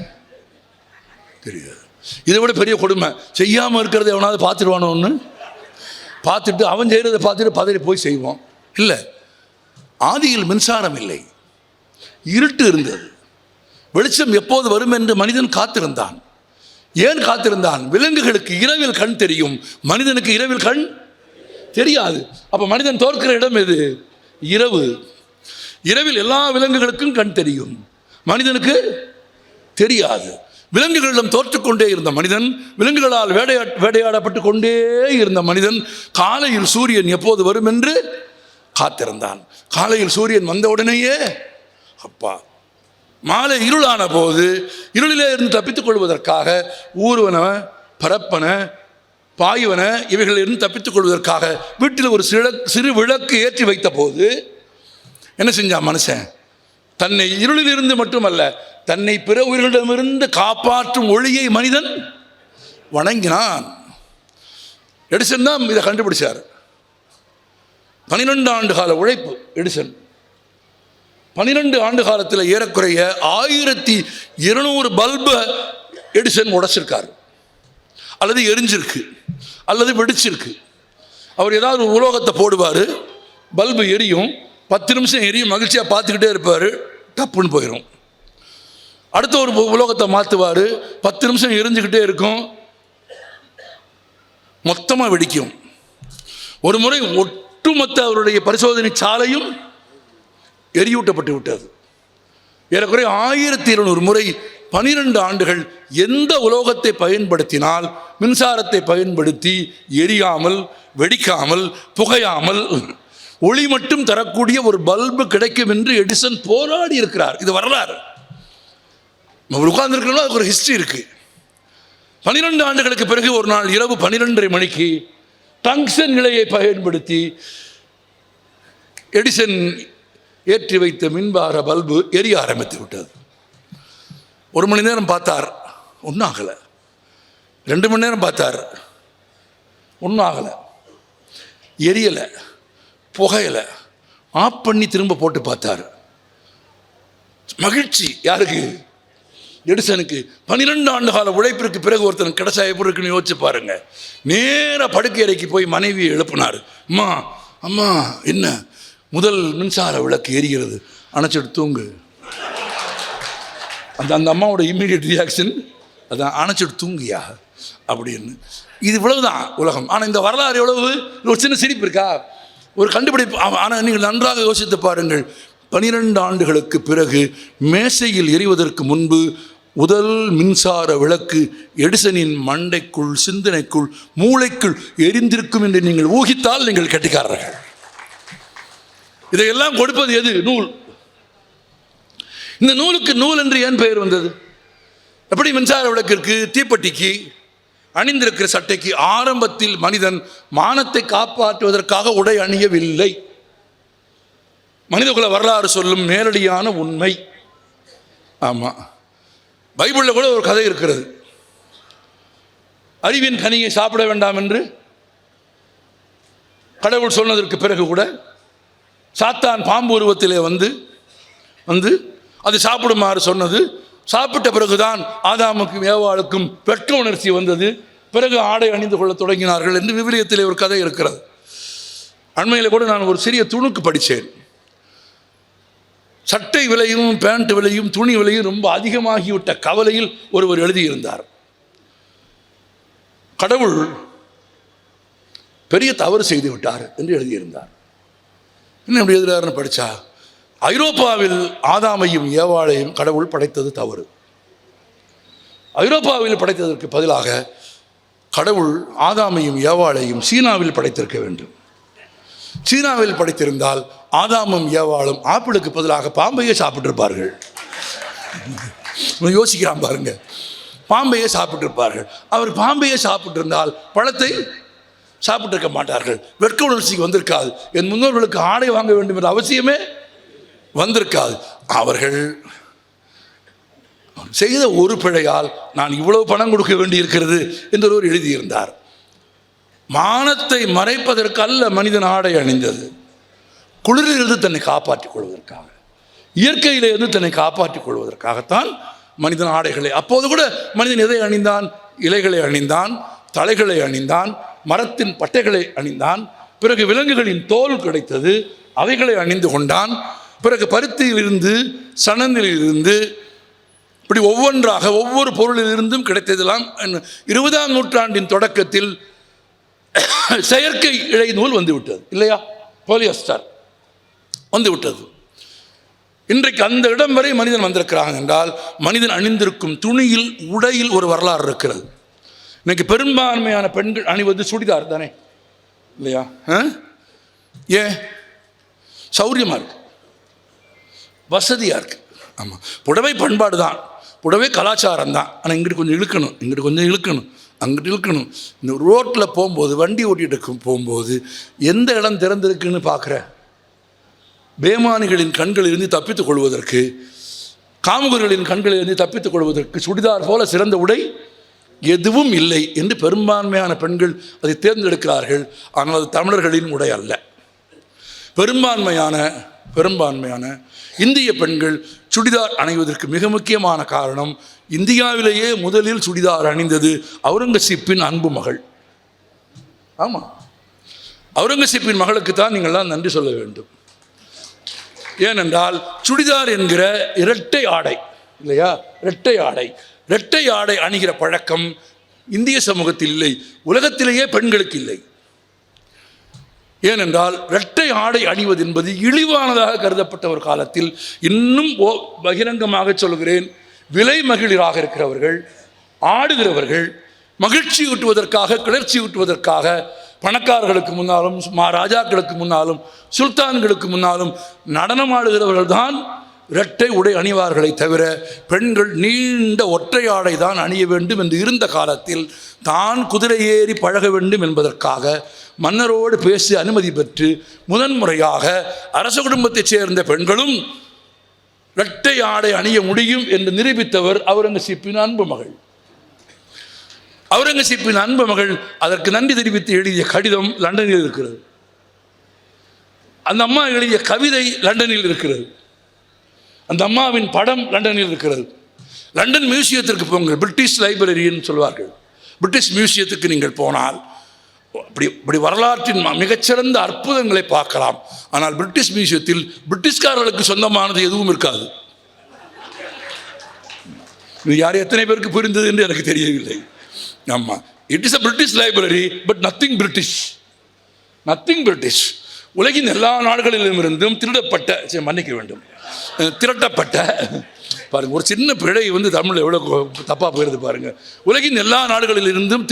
Speaker 1: தெரியாது. இதை விட பெரிய கொடுமை, செய்யாமல் இருக்கிறத எவனாவது பார்த்துருவானோ ஒன்று, பார்த்துட்டு அவன் செய்கிறத பார்த்துட்டு பதறி போய் செய்வோம். இல்லை, ஆதியில் மின்சாரம் இல்லை, இருட்டு இருந்தது. வெளிச்சம் எப்போது வரும் என்று மனிதன் காத்திருந்தான். ஏன் காத்திருந்தான்? விலங்குகளுக்கு இரவில் கண் தெரியும், மனிதனுக்கு இரவில் கண் தெரியாது. அப்போ மனிதன் தோற்கிற இடம் எது? இரவு. இரவில் எல்லா விலங்குகளுக்கும் கண் தெரியும், மனிதனுக்கு தெரியாது. விலங்குகளிடம் தோற்றுக்கொண்டே இருந்த மனிதன், விலங்குகளால் வேடையாடப்பட்டு கொண்டே இருந்த மனிதன் காலையில் சூரியன் எப்போது வரும் என்று காத்திருந்தான். காலையில் சூரியன் வந்த உடனேயே அப்பா, மாலை இருளான போது இருளிலே இருந்து தப்பித்துக் கொள்வதற்காக ஊர்வன, பரப்பன, பாய்வன இவைகளிலிருந்து தப்பித்துக் கொள்வதற்காக வீட்டில் ஒரு சிறு விளக்கு ஏற்றி வைத்த போது என்ன செஞ்சான் மனுஷன்? தன்னை இருளிலிருந்து மட்டுமல்ல, தன்னை பிற உயிர்களிடமிருந்து காப்பாற்றும் ஒளியை மனிதன் வணங்கினான். எடிசன் தான் இதை கண்டுபிடிச்சார். 12 ஆண்டு கால உழைப்பு எடிசன். 12 ஆண்டு காலத்தில் ஏறக்குறைய 1200 பல்பை எடிசன் உடைச்சிருக்காரு, அல்லது எரிஞ்சிருக்கு, அல்லது வெடிச்சிருக்கு. அவர் ஏதாவது ஒரு உலோகத்தை போடுவார், பல்பு எரியும், 10 நிமிஷம் எரியும், மகிழ்ச்சியாக பார்த்துக்கிட்டே இருப்பார், டப்புன்னு போயிடும். அடுத்த ஒரு உலோகத்தை மாற்றுவார், 10 நிமிஷம் எரிஞ்சுக்கிட்டே இருக்கும், மொத்தமாக வெடிக்கும். ஒரு முறை ஒட்டுமொத்த அவருடைய பரிசோதனை சாலையும் எரியூட்டப்பட்டு விட்டது. ஏறக்குறைய 1200 முறை 12 ஆண்டுகள் எந்த உலோகத்தை பயன்படுத்தினால் மின்சாரத்தை பயன்படுத்தி எரியாமல், வெடிக்காமல், புகையாமல், ஒளி மட்டும் தரக்கூடிய ஒரு பல்பு கிடைக்கும் என்று எடிசன் போராடி இருக்கிறார். இது வரலாறு. நம்ம உட்கார்ந்துருக்கிறோம், அதுக்கு ஒரு ஹிஸ்டரி இருக்கு. 12 ஆண்டுகளுக்கு பிறகு ஒரு நாள் இரவு 12:30 மணிக்கு டங்ஸ்டன் நிலையை பயன்படுத்தி எடிசன் ஏற்றி வைத்த மின்பார பல்பு எரிய ஆரம்பித்து விட்டது. 1 மணி நேரம் பார்த்தார், ஒன்றும் ஆகலை. 2 மணி நேரம் பார்த்தார், ஒன்றும் ஆகலை, எரியலை, புகையலை. ஆஃப் பண்ணி திரும்ப போட்டு பார்த்தார். மகிழ்ச்சி யாருக்கு? எடிசனுக்கு. 12 ஆண்டு கால உழைப்பிற்கு பிறகு ஒருத்தன் கிடைச்சா எப்படி இருக்குன்னு யோசிச்சு பாருங்க. நேராக படுக்கை அறைக்கு போய் மனைவியை எழுப்பினார். அம்மா அம்மா என்ன, முதல் மின்சார விளக்கு எரிகிறது, அணைச்சிட்டு தூங்கு. அந்த அம்மாவோட இம்மீடியட் ரியாக்ஷன் அதான், அணைச்சிட்டு தூங்கியா அப்படின்னு. இது இவ்வளவுதான் உலகம். ஆனால் இந்த வரலாறு எவ்வளவு, ஒரு சின்ன சிரிப்பு இருக்கா, ஒரு கண்டுபிடிப்பு. ஆனால் நீங்கள் நன்றாக யோசித்து பாருங்கள். 12 ஆண்டுகளுக்கு பிறகு மேசையில் எரிவதற்கு முன்பு முதல் மின்சார விளக்கு எடிசனின் மண்டைக்குள், சிந்தனைக்குள், மூளைக்குள் எரிந்திருக்கும் என்று நீங்கள் ஊகித்தால் நீங்கள் கெட்டிக்காரர்கள். இதையெல்லாம் கொடுப்பது எது? நூல். இந்த நூலுக்கு நூல் என்று ஏன் பெயர் வந்தது? எப்படி மின்சார விளக்கிற்கு, தீப்பெட்டிக்கு, அணிந்திருக்கிற சட்டைக்கு ஆரம்பத்தில் மனிதன் மானத்தை காப்பாற்றுவதற்காக உடை அணியவில்லை. மனிதகுல வரலாறு சொல்லும் நேரடியான உண்மை. ஆமாம், பைபிளில் கூட ஒரு கதை இருக்கிறது. அறிவின் கனியை சாப்பிட வேண்டாம் என்று கடவுள் சொன்னதற்கு பிறகு கூட சாத்தான் பாம்பு உருவத்திலே வந்து அது சாப்பிடுமாறு சொன்னது. சாப்பிட்ட பிறகுதான் ஆதாமுக்கும் ஏவாளுக்கும் வெட்க உணர்ச்சி வந்தது. பிறகு ஆடை அணிந்து கொள்ள தொடங்கினார்கள் என்று விவிலியத்திலே ஒரு கதை இருக்கிறது. அண்மையில் கூட நான் ஒரு சிறிய துணுக்கு படித்தேன். சட்டை விலையும் பேண்ட் விலையும் துணி விலையும் ரொம்ப அதிகமாகிவிட்ட கவலையில் ஒருவர் எழுதியிருந்தார். கடவுள் பெரிய தவறு செய்து விட்டார் என்று எழுதியிருந்தார். என்ன எப்படி எழுதுகிறாருன்னு படித்தா, ஐரோப்பாவில் ஆதாமையும் ஏவாளையும் கடவுள் படைத்தது தவறு. ஐரோப்பாவில் படைத்ததற்கு பதிலாக கடவுள் ஆதாமையும் ஏவாளையும் சீனாவில் படைத்திருக்க வேண்டும். சீனாவில் படைத்திருந்தால் ஆதாமும் ஏவாளும் ஆப்பிளுக்கு பதிலாக பாம்பையே சாப்பிட்டிருப்பார்கள். யோசிக்கிறான் பாருங்க, பாம்பையே சாப்பிட்டிருப்பார்கள். அவர் பாம்பையே சாப்பிட்டிருந்தால் பழத்தை சாப்பிட்டிருக்க மாட்டார்கள். வெட்க உணர்ச்சிக்கு வந்திருக்காது. என் முன்னோர்களுக்கு ஆடை வாங்க வேண்டும் என்ற அவசியமே வந்திருக்காது. அவர்கள் செய்த ஒரு பிழையால் நான் இவ்வளவு பணம் கொடுக்க வேண்டியிருக்கிறது என்று ஒருவர் எழுதியிருந்தார். மானத்தை மறைப்பதற்கு அல்ல மனிதன் ஆடை அணிந்தது, குளிரிலிருந்து தன்னை காப்பாற்றிக் கொள்வதற்காக, இயற்கையிலிருந்து தன்னை காப்பாற்றிக் கொள்வதற்காகத்தான் மனிதன் ஆடைகளை. அப்போது கூட மனிதன் எதை அணிந்தான்? இலைகளை அணிந்தான், தலைகளை அணிந்தான், மரத்தின் பட்டைகளை அணிந்தான். பிறகு விலங்குகளின் தோல் கிடைத்தது, அவைகளை அணிந்து கொண்டான். பிறகு பருத்தியிலிருந்து, சணலிலிருந்து, இப்படி ஒவ்வொன்றாக ஒவ்வொரு பொருளிலிருந்தும் கிடைத்ததெல்லாம் 20ஆம் நூற்றாண்டின் தொடக்கத்தில் செயற்கை இழை நூல் வந்துவிட்டது இல்லையா? பாலியஸ்டர் வந்துவிட்டது. இன்றைக்கு அந்த இடம் வரை மனிதன் வந்திருக்கிறாங்க என்றால் மனிதன் அணிந்திருக்கும் துணியில், உடையில் ஒரு வரலாறு இருக்கிறது. இன்னைக்கு பெரும்பான்மையான பெண்கள் அணிவது சுடிதார் தானே இல்லையா? ஏன்? சௌரியமாக இருக்கு, வசதியாக இருக்கு. ஆமாம், புடவை பண்பாடு தான், புடவை கலாச்சாரம் தான். ஆனால் இங்கிட்டு கொஞ்சம் இழுக்கணும், இங்கிட்டு கொஞ்சம் இழுக்கணும், அங்கிட்டு இழுக்கணும். இந்த ரோட்டில் போகும்போது, வண்டி ஓட்டிகிட்டு போகும்போது எந்த இடம் திறந்திருக்குன்னு பார்க்குற பேமானிகளின் கண்களிலிருந்து தப்பித்துக் கொள்வதற்கு, காமுகர்களின் கண்களிலிருந்து தப்பித்துக் கொள்வதற்கு சுடிதார் போல சிறந்த உடை எதுவும் இல்லை என்று பெரும்பான்மையான பெண்கள் அதை தேர்ந்தெடுக்கிறார்கள். ஆனால் அது தமிழர்களின் உடை அல்ல. பெரும்பான்மையான இந்திய பெண்கள் சுடிதார் அணிவதற்கு மிக முக்கியமான காரணம், இந்தியாவிலேயே முதலில் சுடிதார் அணிந்தது அவுரங்கசீப்பின் அன்பு மகள். ஆமாம், அவுரங்கசீப்பின் மகளுக்கு தான் நீங்கள்லாம் நன்றி சொல்ல வேண்டும். ஏனென்றால் சுடிதார் என்கிற இரட்டை ஆடை இல்லையா, இரட்டை ஆடை அணிகிற பழக்கம் இந்திய சமூகத்தில் இல்லை, உலகத்திலேயே பெண்களுக்கு இல்லை. ஏனென்றால் இரட்டை ஆடை அணிவது என்பது இழிவானதாக கருதப்பட்ட ஒரு காலத்தில், இன்னும் பகிரங்கமாக சொல்கிறேன், விலை மகிழராக இருக்கிறவர்கள், ஆடுகிறவர்கள், மகிழ்ச்சி ஊட்டுவதற்காக, கிளர்ச்சி ஊட்டுவதற்காக பணக்காரர்களுக்கு முன்னாலும், ராஜாக்களுக்கு முன்னாலும், சுல்தான்களுக்கு முன்னாலும் நடனமாடுகிறவர்கள் தான் இரட்டை உடை அணிவார்களை தவிர பெண்கள் நீண்ட ஒற்றை ஆடை தான் அணிய வேண்டும் என்று இருந்த காலத்தில் தான் குதிரை ஏறி பழக வேண்டும் என்பதற்காக மன்னரோடு பேசி அனுமதி பெற்று முதன்முறையாக அரச குடும்பத்தைச் சேர்ந்த பெண்களும் இரட்டை ஆடை அணிய முடியும் என்று நிரூபித்தவர் அவுரங்கசீப்பின் அன்பு மகள். அவுரங்கசீப்பின் அன்பு மகள் அதற்கு நன்றி தெரிவித்து எழுதிய கடிதம் லண்டனில் இருக்கிறது. அந்த அம்மா எழுதிய கவிதை லண்டனில் இருக்கிறது. அந்த அம்மாவின் படம் லண்டனில் இருக்கிறது. லண்டன் மியூசியத்திற்கு போங்கள், பிரிட்டிஷ் லைப்ரரின்னு சொல்வார்கள். பிரிட்டிஷ் மியூசியத்துக்கு நீங்கள் போனால் இப்படி வரலாற்றின் மிகச்சிறந்த அற்புதங்களை பார்க்கலாம். ஆனால் பிரிட்டிஷ் மியூசியத்தில் பிரிட்டிஷ்காரர்களுக்கு சொந்தமானது எதுவும் இருக்காது. இது யார் எத்தனை பேருக்கு புரிந்தது என்று எனக்கு தெரியவில்லை. ஆமாம், it is a British library, but nothing British. Nothing British. உலகின் எல்லா நாடுகளிலுமிருந்தும் மன்னிக்க வேண்டும், திரட்டப்பட்ட பாருங்கள், ஒரு சின்ன பிழை தமிழ் எவ்வளோ தப்பாக போயிருது பாருங்கள். உலகின் எல்லா நாடுகளிலிருந்தும்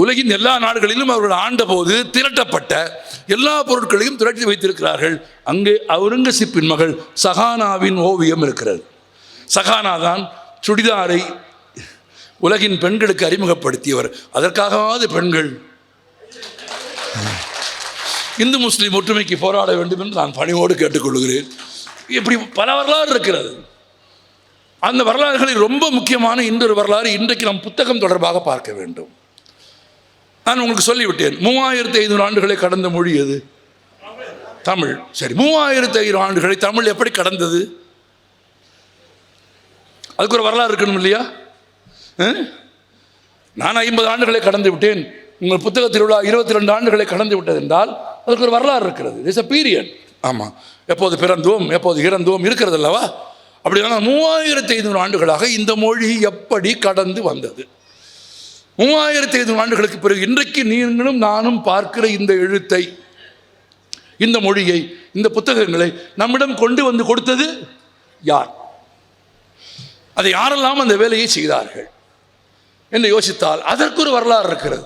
Speaker 1: உலகின் எல்லா நாடுகளிலும் அவர்கள் ஆண்ட போது திரட்டப்பட்ட எல்லா பொருட்களையும் திரட்டி வைத்திருக்கிறார்கள். அங்கே அவுரங்கசீப்பின் மகள் சஹானாவின் ஓவியம் இருக்கிறது. சஹானா தான் சுடிதாரை உலகின் பெண்களுக்கு அறிமுகப்படுத்தியவர். அதற்காகவாவது பெண்கள் இந்து முஸ்லீம் ஒற்றுமைக்கு போராட வேண்டும் என்று நான் பணிவோடு கேட்டுக்கொள்கிறேன். இப்படி பல வரலாறு இருக்கிறது. அந்த வரலாறுகளில் ரொம்ப முக்கியமான இன்னொரு வரலாறு இன்றைக்கு நம் புத்தகம் தொடர்பாக பார்க்க வேண்டும். நான் உங்களுக்கு சொல்லிவிட்டேன், 3500 ஆண்டுகளை கடந்த மொழி எது? தமிழ். சரி, 3500 ஆண்டுகளை தமிழ் எப்படி கடந்தது? அதுக்கு ஒரு வரலாறு இருக்கணும் இல்லையா? நான் 50 ஆண்டுகளை கடந்து விட்டேன், உங்கள் புத்தக திருவிழா 22 ஆண்டுகளை கடந்து விட்டது என்றால் அதுக்கு ஒரு வரலாறு இருக்கிறது. It's a period. ஆமாம், எப்போது பிறந்தோம் எப்போது இறந்தோம் இருக்கிறது அல்லவா? அப்படின்னா 3500 ஆண்டுகளாக இந்த மொழி எப்படி கடந்து வந்தது? 3500 ஆண்டுகளுக்கு பிறகு இன்றைக்கு நீங்களும் நானும் பார்க்கிற இந்த எழுத்தை, இந்த மொழியை, இந்த புத்தகங்களை நம்மிடம் கொண்டு வந்து கொடுத்தது யார்? அதை யாரெல்லாம் அந்த வேலையை செய்தார்கள் என்று யோசித்தால் அதற்கு ஒரு வரலாறு இருக்கிறது.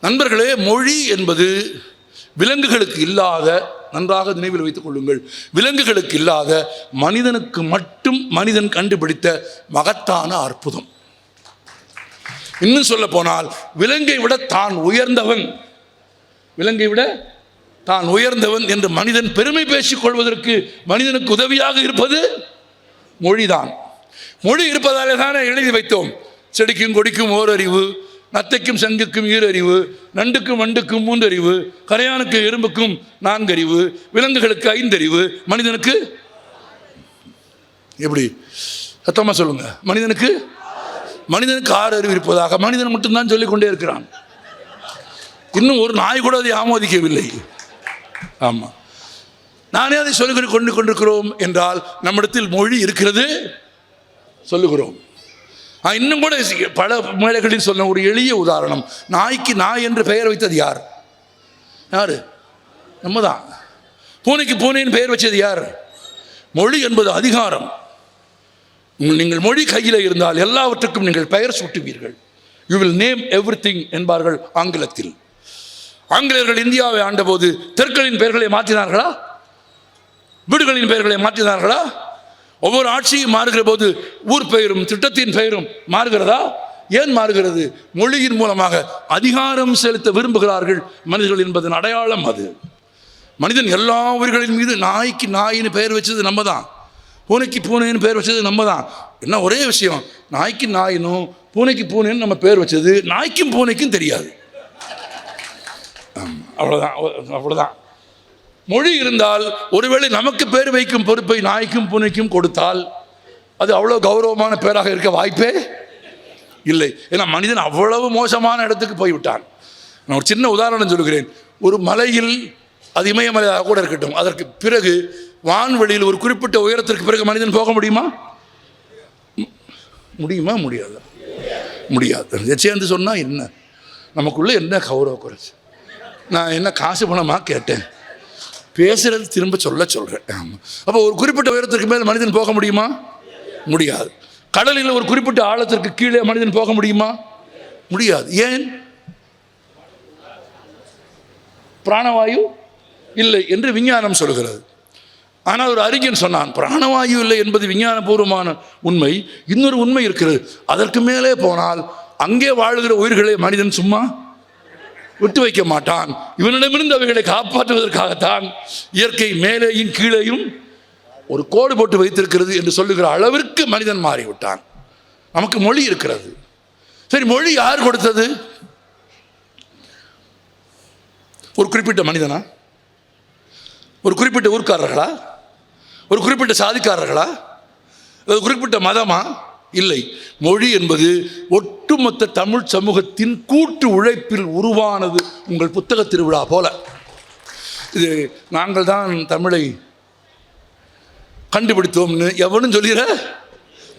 Speaker 1: நண்பர்களே, மொழி என்பது விலங்குகளுக்கு இல்லாத, நன்றாக நினைவில் வைத்துக் கொள்ளுங்கள், விலங்குகளுக்கு இல்லாத மனிதனுக்கு மட்டும் மனிதன் கண்டுபிடித்த மகத்தான அற்புதம். இன்னும் சொல்ல போனால் விலங்கை விட தான் உயர்ந்தவன், விலங்கை விட தான் உயர்ந்தவன் என்று மனிதன் பெருமை பேசிக் கொள்வதற்கு மனிதனுக்கு உதவியாக இருப்பது மொழிதான். மொழி இருப்பதாலே தானே எழுதி வைத்தோம், செடிக்கும் கொடிக்கும் ஓரறிவு, நத்தைக்கும் சங்குக்கும் ஈரறிவு, நண்டுக்கும் வண்டுக்கும் 3 அறிவு, கரையானுக்கு எறும்புக்கும் 4 அறிவு, விலங்குகளுக்கு 5 அறிவு, மனிதனுக்கு எப்படி? சத்தமாக சொல்லுங்க. மனிதனுக்கு 6 அறிவு இருப்பதாக மனிதன் மட்டும்தான் சொல்லிக் கொண்டே இருக்கிறான். இன்னும் ஒரு நாய் கூட அதை ஆமோதிக்கவில்லை. ஆமாம், நானே அதை சொல்லிக் கொண்டிருக்கிறோம் என்றால் நம்மிடத்தில் மொழி இருக்கிறது சொல்லுகிறோம். இன்னும் கூட பல மேடைகளில் சொன்ன ஒரு எளிய உதாரணம், நாய்க்கு நாய் என்று பெயர் வைத்தது யார்? நம்ம தான். பூனைக்கு பூனைன்னு பெயர் வச்சது யார்? மொழி என்பது அதிகாரம். நீங்கள் மொழி கையில் இருந்தால் எல்லாவற்றுக்கும் நீங்கள் பெயர் சூட்டுவீர்கள். யூ வில் நேம் எவ்ரிதிங் என்பார்கள் ஆங்கிலத்தில். ஆங்கிலேயர்கள் இந்தியாவை ஆண்டபோது தெருக்களின் பெயர்களை மாற்றினார்களா? வீடுகளின் பெயர்களை மாற்றினார்களா? ஒவ்வொரு ஆட்சியும் மாறுகிற போது ஊர் பெயரும் திட்டத்தின் பெயரும் மாறுகிறதா? ஏன் மாறுகிறது? மொழியின் மூலமாக அதிகாரம் செலுத்த விரும்புகிறார்கள் மனிதர்கள் என்பதன் அடையாளம் அது. மனிதன் எல்லா உயிர்களின் மீது நாய்க்கு நாயின்னு பெயர் வச்சது நம்ம தான், பூனைக்கு பூனைன்னு பெயர் வச்சது நம்ம தான். என்ன ஒரே விஷயம், நாய்க்கு நாயினும் பூனைக்கு பூனைன்னு நம்ம பெயர் வச்சது நாய்க்கும் பூனைக்கும் தெரியாது. அவ்வளோதான். மொழி இருந்தால் ஒருவேளை நமக்கு பேர் வைக்கும் பொறுப்பை நாய்க்கும் பூனைக்கும் கொடுத்தால் அது அவ்வளோ கௌரவமான பேராக இருக்க வாய்ப்பே இல்லை. ஏன்னா மனிதன் அவ்வளவு மோசமான இடத்துக்கு போய்விட்டான். நான் ஒரு சின்ன உதாரணம் சொல்லுகிறேன். ஒரு மலையில், அது இமயமலையாக கூட இருக்கட்டும், அதற்கு பிறகு வான்வெளியில் ஒரு குறிப்பிட்ட உயரத்திற்கு பிறகு மனிதன் போக முடியுமா? முடியாது. சேர்ந்து சொன்னால் என்ன, நமக்குள்ளே என்ன கௌரவ குறைச்சி, நான் என்ன காசு பணமாக கேட்டேன், பேசுறது திரும்ப சொல்கிறேன். ஆமாம். அப்போ ஒரு குறிப்பிட்ட உயரத்திற்கு மேல் மனிதன் போக முடியுமா? முடியாது. கடலில் ஒரு குறிப்பிட்ட ஆழத்திற்கு கீழே மனிதன் போக முடியுமா? முடியாது. ஏன்? பிராணவாயு இல்லை என்று விஞ்ஞானம் சொல்கிறது. ஆனால் ஒரு அறிஞன் சொன்னான், பிராணவாயு இல்லை என்பது விஞ்ஞானபூர்வமான உண்மை. இன்னொரு உண்மை இருக்கிறது, அதற்கு மேலே போனால் அங்கே வாழுகிற உயிர்களை மனிதன் சும்மா விட்டு வைக்க மாட்டான். இவனிடமிருந்து அவைகளை காப்பாற்றுவதற்காகத்தான் இயற்கை மேலேயும் கீழேயும் ஒரு கோடு போட்டு வைத்திருக்கிறது என்று சொல்லுகிற அளவிற்கு மனிதன் மாறிவிட்டான். நமக்கு மொழி இருக்கிறது. சரி, மொழி யார் கொடுத்தது? ஒரு குறிப்பிட்ட மனிதனா? ஒரு குறிப்பிட்ட ஊர்க்காரர்களா? ஒரு குறிப்பிட்ட சாதிக்காரர்களா? ஒரு குறிப்பிட்ட மதமா? இல்லை. மொழி என்பது ஒட்டுமொத்த தமிழ் சமூகத்தின் கூட்டு உழைப்பில் உருவானது. உங்கள் புத்தக திருவிழா போல. இது நாங்கள் தான் தமிழை கண்டுபிடித்தோம்னு எவனும் சொல்லிட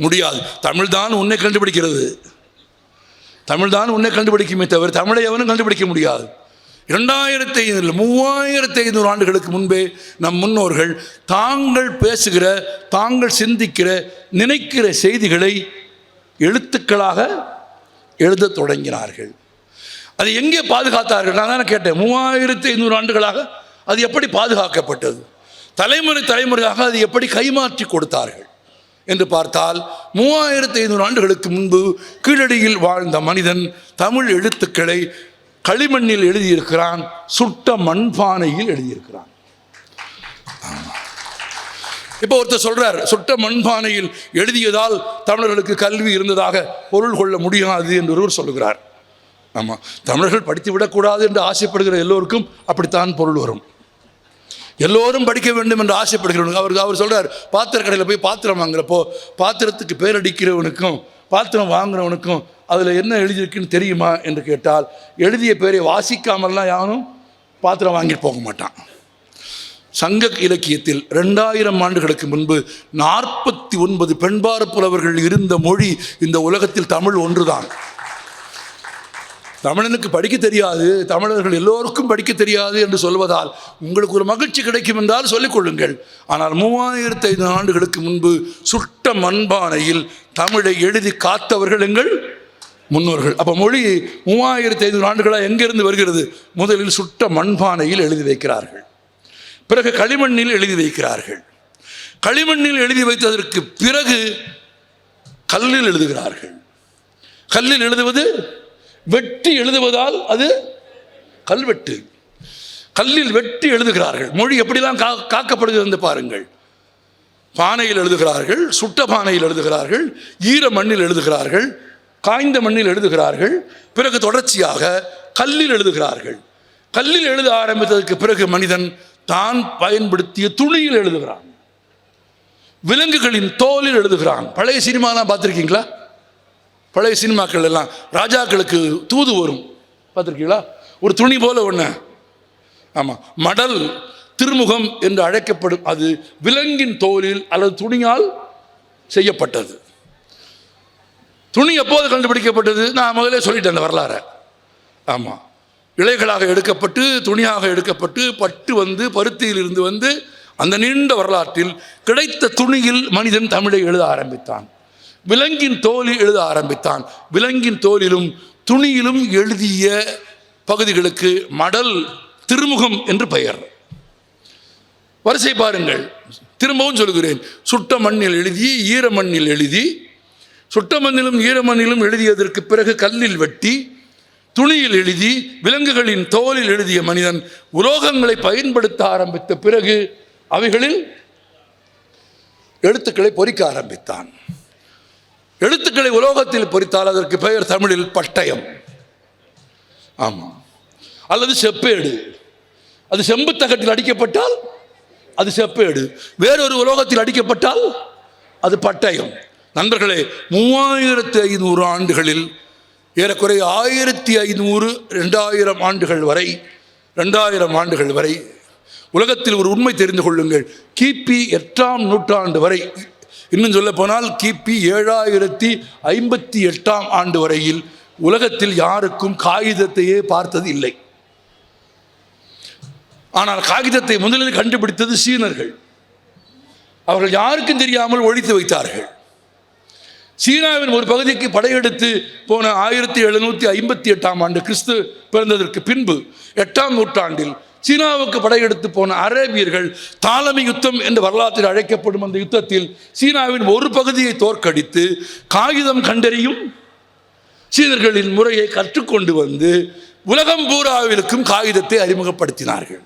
Speaker 1: முடியாது. தமிழ் தான் உன்னை கண்டுபிடிக்கிறது. தமிழ் தான் உன்னை கண்டுபிடிக்குமே தவிர தமிழை எவனும் கண்டுபிடிக்க முடியாது. 2500 3500 ஆண்டுகளுக்கு முன்பே நம் முன்னோர்கள் தாங்கள் பேசுகிற, தாங்கள் சிந்திக்கிற, நினைக்கிற செய்திகளை எழுத்துக்களாக எழுத தொடங்கினார்கள். அதை எங்கே பாதுகாத்தார்கள்? நான் தானே கேட்டேன். 3500 ஆண்டுகளாக அது எப்படி பாதுகாக்கப்பட்டது? தலைமுறை தலைமுறையாக அது எப்படி கைமாற்றி கொடுத்தார்கள் என்று பார்த்தால், 3500 ஆண்டுகளுக்கு முன்பு கீழடியில் வாழ்ந்த மனிதன் தமிழ் எழுத்துக்களை களிமண்ணில் எழுதியிருக்கிறான், சுட்ட மண்பானையில் எழுதியிருக்கிறான். இப்போ ஒருத்தர் சொல்றார், சுட்ட மண்பானையில் எழுதியதால் தமிழர்களுக்கு கல்வி இருந்ததாக பொருள் கொள்ள முடியாது என்று ஒருவர் சொல்லுகிறார். ஆமாம், தமிழர்கள் படித்து விடக்கூடாது என்று ஆசைப்படுகிற எல்லோருக்கும் அப்படித்தான் பொருள் வரும். எல்லோரும் படிக்க வேண்டும் என்று ஆசைப்படுகிறவனுக்கு அவர் சொல்றார், பாத்திர கடையில் போய் பாத்திரம் வாங்குறப்போ பாத்திரத்துக்கு பேர் அடிக்கிறவனுக்கும் பாத்திரம் வாங்குறவனுக்கும் அதில் என்ன எழுதியிருக்குன்னு தெரியுமா என்று கேட்டால், எழுதிய பேரை வாசிக்காமல்லாம் யாரும் பாத்திரம் வாங்கிட்டு போக மாட்டான். சங்க இலக்கியத்தில் 2000 ஆண்டுகளுக்கு முன்பு 49 பெண்பாறு புலவர்கள் இருந்த மொழி இந்த உலகத்தில் தமிழ் ஒன்றுதான். தமிழனுக்கு படிக்க தெரியாது, தமிழர்கள் எல்லோருக்கும் படிக்க தெரியாது என்று சொல்வதால் உங்களுக்கு ஒரு மகிழ்ச்சி கிடைக்கும் என்றால் சொல்லிக் கொள்ளுங்கள். ஆனால் 3500 ஆண்டுகளுக்கு முன்பு சுட்ட மண்பானையில் தமிழை எழுதி காத்தவர்கள் எங்கள் முன்னோர்கள். அப்போ மொழி 3500 ஆண்டுகளாக எங்கிருந்து வருகிறது? முதலில் சுட்ட மண்பானையில் எழுதி வைக்கிறார்கள், பிறகு களிமண்ணில் எழுதி வைக்கிறார்கள், களிமண்ணில் எழுதி வைத்ததற்கு பிறகு கல்லில் எழுதுகிறார்கள். கல்லில் எழுதுவது வெட்டி எழுதுவதால் அது கல்வெட்டு. கல்லில் வெட்டி எழுதுகிறார்கள். மொழி எப்படிலாம் காக்கப்படுகிறது என்று பாருங்கள். பானையில் எழுதுகிறார்கள், சுட்ட பானையில் எழுதுகிறார்கள், ஈர மண்ணில் எழுதுகிறார்கள், காய்ந்த மண்ணில் எழுதுகிறார்கள், பிறகு தொடர்ச்சியாக கல்லில் எழுதுகிறார்கள். கல்லில் எழுத ஆரம்பித்ததற்கு பிறகு மனிதன் தான் பயன்படுத்திய துணியில் எழுதுகிறான், விலங்குகளின் தோலில் எழுதுகிறான். பழைய சினிமாலாம் பார்த்துருக்கீங்களா? பழைய சினிமாக்கள் எல்லாம் ராஜாக்களுக்கு தூது வரும், பார்த்துருக்கீங்களா? ஒரு துணி போல ஒன்று. ஆமாம், மடல் திருமுகம் என்று அழைக்கப்படும். அது விலங்கின் தோலில் அல்லது துணியால் செய்யப்பட்டது. துணி எப்போது கண்டுபிடிக்கப்பட்டது? நான் முதலே சொல்லிட்டேன் அந்த வரலாறு. ஆமாம், இலைகளாக எடுக்கப்பட்டு துணியாக எடுக்கப்பட்டு பட்டு வந்து பருத்தியில் இருந்து வந்து அந்த நீண்ட வரலாற்றில் கிடைத்த துணியில் மனிதன் தமிழை எழுத ஆரம்பித்தான். விலங்கின் தோலில் எழுத ஆரம்பித்தான். விலங்கின் தோலிலும் துணியிலும் எழுதிய பகுதிகளுக்கு மடல் திருமுகம் என்று பெயர். வரிசை பாருங்கள், திரும்பவும் சொல்கிறேன். சுட்ட மண்ணில் எழுதி, ஈர மண்ணில் எழுதி, சுட்ட மண்ணிலும் ஈர மண்ணிலும் எழுதியதற்கு பிறகு கல்லில் வெட்டி, துணியில் எழுதி, விலங்குகளின் தோலில் எழுதிய மனிதன் உலோகங்களை பயன்படுத்த ஆரம்பித்த பிறகு அவைகளில் எழுத்துக்களை பொறிக்க ஆரம்பித்தான். எழுத்துக்களை உலோகத்தில் பொறித்தால் அதற்கு பெயர் தமிழில் பட்டயம். ஆமாம், அல்லது செப்பேடு. அது செம்பு தகட்டில் அடிக்கப்பட்டால் அது செப்பேடு, வேறொரு உலோகத்தில் அடிக்கப்பட்டால் அது பட்டயம். நண்பர்களே, 3500 ஆண்டுகளில் ஏறக்குறைய 1500 2000 ஆண்டுகள் வரை உலகத்தில் ஒரு உண்மை தெரிந்து கொள்ளுங்கள். கிபி 8ஆம் நூற்றாண்டு வரை, இன்னும் சொல்ல போனால் கிபி 7058ஆம் ஆண்டு வரையில் உலகத்தில் யாருக்கும் காகிதத்தையே பார்த்தது இல்லை. ஆனால் காகிதத்தை முதலில் கண்டுபிடித்தது சீனர்கள். அவர்கள் யாருக்கும் தெரியாமல் ஒழித்து வைத்தார்கள். சீனாவின் ஒரு பகுதிக்கு படையெடுத்து போன 1758ஆம் ஆண்டு கிறிஸ்து பிறந்ததற்கு பின்பு 8ஆம் நூற்றாண்டில் சீனாவுக்கு படையெடுத்து போன அரேபியர்கள் தாலமி யுத்தம் என்று வரலாற்றில் அழைக்கப்படும் அந்த யுத்தத்தில் சீனாவின் ஒரு பகுதியை தோற்கடித்து காகிதம் கண்டறியும் சீனர்களின் முறையை கற்றுக்கொண்டு வந்து உலகம் பூராவிற்கும் காகிதத்தை அறிமுகப்படுத்தினார்கள்.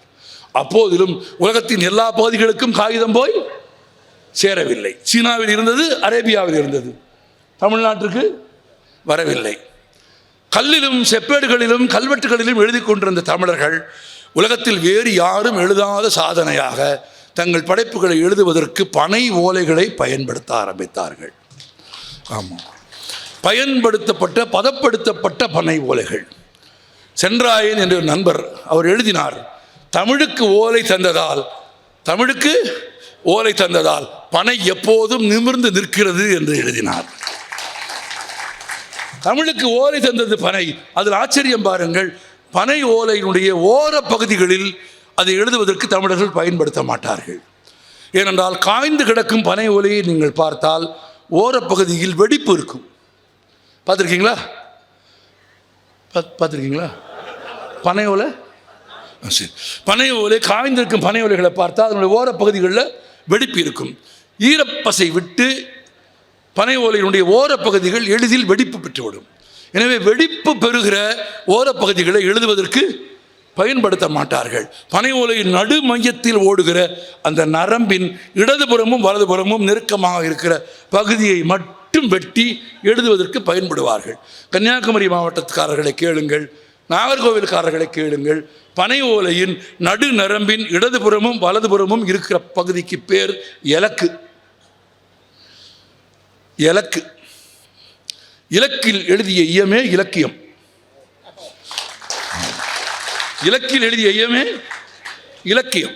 Speaker 1: அப்போதிலும் உலகத்தின் எல்லா பகுதிகளுக்கும் காகிதம் போய் சேரவில்லை. சீனாவில் இருந்தது, அரேபியாவில் இருந்தது, தமிழ்நாட்டிற்கு வரவில்லை. கல்லிலும் செப்பேடுகளிலும் கல்வெட்டுகளிலும் எழுதி கொண்டிருந்த தமிழர்கள் உலகத்தில் வேறு யாரும் எழுதாத சாதனையாக தங்கள் படைப்புகளை எழுதுவதற்கு பனை ஓலைகளை பயன்படுத்த ஆரம்பித்தார்கள். ஆமாம், பயன்படுத்தப்பட்ட பதப்படுத்தப்பட்ட பனை ஓலைகள். சென்றாயன் என்ற ஒரு நண்பர் அவர் எழுதினார், தமிழுக்கு ஓலை தந்ததால் பனை எப்போதும் நிமிர்ந்து நிற்கிறது என்று எழுதினார். தமிழுக்கு ஓலை தந்தது பனை. அதில் ஆச்சரியம் பாருங்கள், பனை ஓலையினுடைய ஓர பகுதிகளில் அதை எழுதுவதற்கு தமிழர்கள் பயன்படுத்த மாட்டார்கள். ஏனென்றால் காய்ந்து கிடக்கும் பனை ஓலையை நீங்கள் பார்த்தால் ஓரப்பகுதியில் வெடிப்பு இருக்கும். பார்த்துருக்கீங்களா? பனை ஓலை, சரி, பனை ஓலை, காய்ந்திருக்கும் பனை ஓலைகளை பார்த்தால் அதனுடைய ஓரப்பகுதிகளில் வெடிப்பு இருக்கும். ஈரப்பசை விட்டு பனை ஓலையினுடைய ஓரப்பகுதிகள் எளிதில் வெடிப்பு பெற்றுவிடும். எனவே வெடிப்பு பெறுகிற ஓரப்பகுதிகளை எழுதுவதற்கு பயன்படுத்த மாட்டார்கள். பனை ஓலையின் நடு மையத்தில் ஓடுகிற அந்த நரம்பின் இடதுபுறமும் வலதுபுறமும் நெருக்கமாக இருக்கிற பகுதியை மட்டும் வெட்டி எழுதுவதற்கு பயன்படுவார்கள். கன்னியாகுமரி மாவட்டத்துக்காரர்களை கேளுங்கள், நாகர்கோவில்காரர்களை கேளுங்கள், பனை ஓலையின் நடு நரம்பின் இடதுபுறமும் வலதுபுறமும் இருக்கிற பகுதிக்கு பேர் இலக்கு. இலக்கு, இலக்கில் எழுதிய இயமே இலக்கியம். இலக்கில் எழுதிய இயமே இலக்கியம்.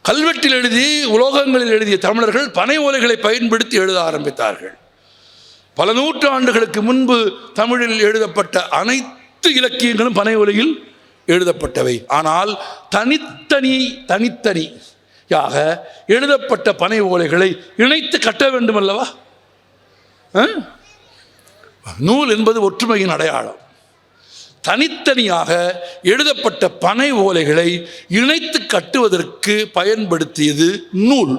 Speaker 1: கல்வெட்டில் எழுதி உலோகங்களில் எழுதிய தமிழர்கள் பனை ஓலைகளை பயன்படுத்தி எழுத ஆரம்பித்தார்கள். பல நூற்றாண்டுகளுக்கு முன்பு தமிழில் எழுதப்பட்ட அனைத்து இலக்கியங்களும் பனை ஓலையில் எழுதப்பட்டவை. ஆனால் தனித்தனியாக எழுதப்பட்ட பனை ஓலைகளை இணைத்து கட்ட வேண்டும் அல்லவா? நூல் என்பது ஒற்றுமையின் அடையாளம். தனித்தனியாக எழுதப்பட்ட பனை ஓலைகளை இணைத்து கட்டுவதற்கு பயன்படுத்தியது நூல்.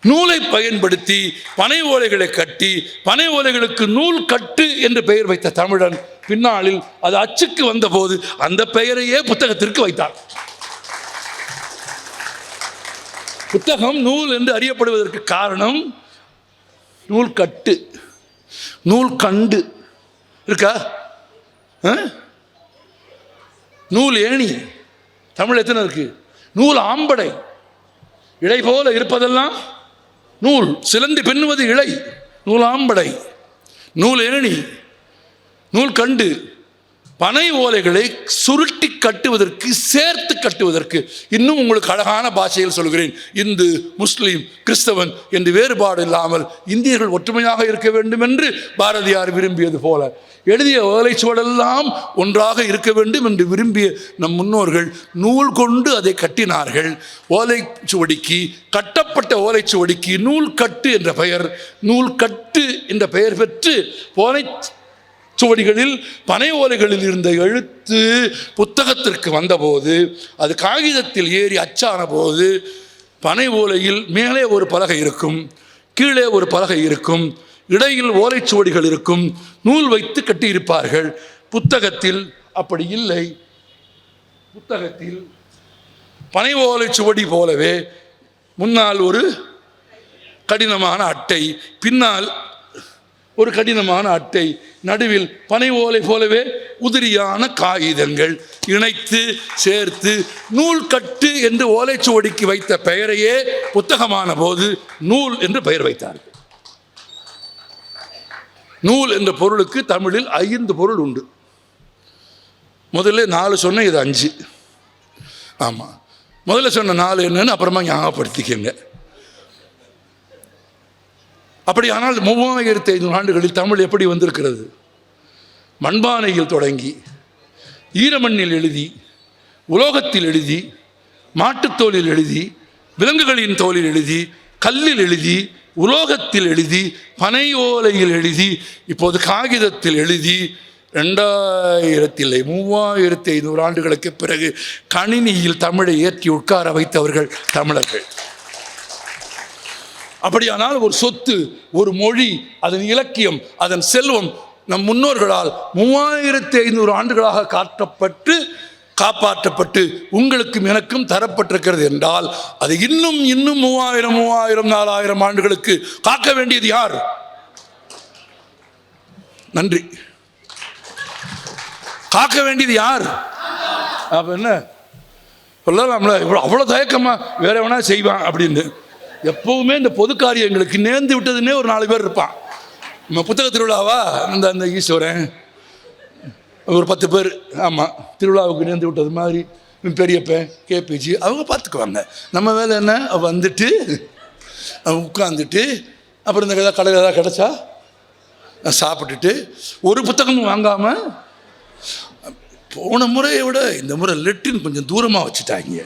Speaker 1: நூலை பயன்படுத்தி பனை ஓலைகளை கட்டி பனை ஓலைகளுக்கு நூல் கட்டு என்று பெயர் வைத்த தமிழன் பின்னாளில் அது அச்சுக்கு வந்தபோது அந்த பெயரையே புத்தகத்திற்கு வைத்தார். புத்தகம் நூல் என்று அறியப்படுவதற்கு காரணம் நூல் கட்டு, நூல் கண்டு இருக்கா? நூல் ஏணி தமிழ் எத்தனை இருக்கு? நூல் ஆம்படை, இழை போல இருப்பதெல்லாம் நூல், சிலந்தி பின்னுவது இழை, நூல் ஆம்படை, நூல் ஏணி, நூல் கண்டு. பனை ஓலைகளை சுருட்டி கட்டுவதற்கு, சேர்த்து கட்டுவதற்கு, இன்னும் உங்களுக்கு அழகான பாஷையில் சொல்கிறேன், இந்து முஸ்லீம் கிறிஸ்தவன் என்று வேறுபாடு இல்லாமல் இந்தியர்கள் ஒற்றுமையாக இருக்க வேண்டும் என்று பாரதியார் விரும்பியது போல எழுதிய ஓலைச்சுவடெல்லாம் ஒன்றாக இருக்க வேண்டும் என்று விரும்பிய நம் முன்னோர்கள் நூல் கொண்டு அதை கட்டினார்கள். ஓலைச்சுவடிக்கு, கட்டப்பட்ட ஓலைச்சுவடிக்கு நூல் கட்டு என்ற பெயர், நூல் கட்டு என்ற பெயர் பெற்று சுவடிகளில் பனை ஓலைகளில் இருந்த எழுத்து புத்தகத்திற்கு வந்தபோது, அது காகிதத்தில் ஏறி அச்சான போது, பனை ஓலையில் மேலே ஒரு பலகை இருக்கும், கீழே ஒரு பலகை இருக்கும், இடையில் ஓலைச்சுவடிகள் இருக்கும், நூல் வைத்து கட்டியிருப்பார்கள். புத்தகத்தில் அப்படி இல்லை. புத்தகத்தில் பனை ஓலைச்சுவடி போலவே முன்னால் ஒரு கடினமான அட்டை, பின்னால் ஒரு கடினமான அட்டை, நடுவில் பனை ஓலை போலவே உதிரியான காகிதங்கள் இணைத்து சேர்த்து நூல் கட்டு என்று ஓலைச்சுவடிக்கு வைத்த பெயரையே புத்தகமான போது நூல் என்று பெயர் வைத்தார்கள். நூல் என்ற பொருளுக்கு தமிழில் 5 பொருள் உண்டு. முதல்ல 4 சொன்ன, இது 5. ஆமாம், முதல்ல சொன்ன 4 என்னன்னு அப்புறமா ஞாபகப்படுத்திக்கங்க. அப்படியானால் 3500 ஆண்டுகளில் தமிழ் எப்படி வந்திருக்கிறது? மண்பானையில் தொடங்கி, ஈரமண்ணில் எழுதி, உலோகத்தில் எழுதி, மாட்டுத்தோலில் எழுதி, விலங்குகளின் தோலில் எழுதி, கல்லில் எழுதி, உலோகத்தில் எழுதி, பனை ஓலையில் எழுதி, இப்போது காகிதத்தில் எழுதி, 3500 ஆண்டுகளுக்கு பிறகு கணினியில் தமிழை ஏற்றி உட்கார வைத்தவர்கள் தமிழர்கள். அப்படியானால் ஒரு சொத்து, ஒரு மொழி, அதன் இலக்கியம், அதன் செல்வம் நம் முன்னோர்களால் 3500 ஆண்டுகளாக காப்பாற்றப்பட்டு உங்களுக்கும் எனக்கும் தரப்பட்டிருக்கிறது என்றால் அது இன்னும் 3000 4000 ஆண்டுகளுக்கு காக்க வேண்டியது யார்? நன்றி. காக்க வேண்டியது யார்? அப்ப என்ன சொல்லலாம்ல, அவ்வளோ தயக்கமா வேற வேணா செய்வான் அப்படின்னு. எப்பவுமே இந்த பொது காரியங்களுக்கு நேர்ந்து விட்டதுன்னே ஒரு 4 பேர் இருப்பான். நம்ம புத்தக திருவிழாவா அந்த ஈஸ்வரன் ஒரு 10 பேர், ஆமாம், திருவிழாவுக்கு நேர்ந்து விட்டது மாதிரி பெரியப்பன் கேபிஜி அவங்க பார்த்துக்குவாங்க. நம்ம வேலை என்ன, வந்துட்டு உட்காந்துட்டு அப்புறம் இந்த கடையில் ஏதாவது கிடச்சா சாப்பிட்டுட்டு ஒரு புத்தகமும் வாங்காமல். போன முறையை விட இந்த முறை லெட்டின் கொஞ்சம் தூரமாக வச்சுட்டாங்க,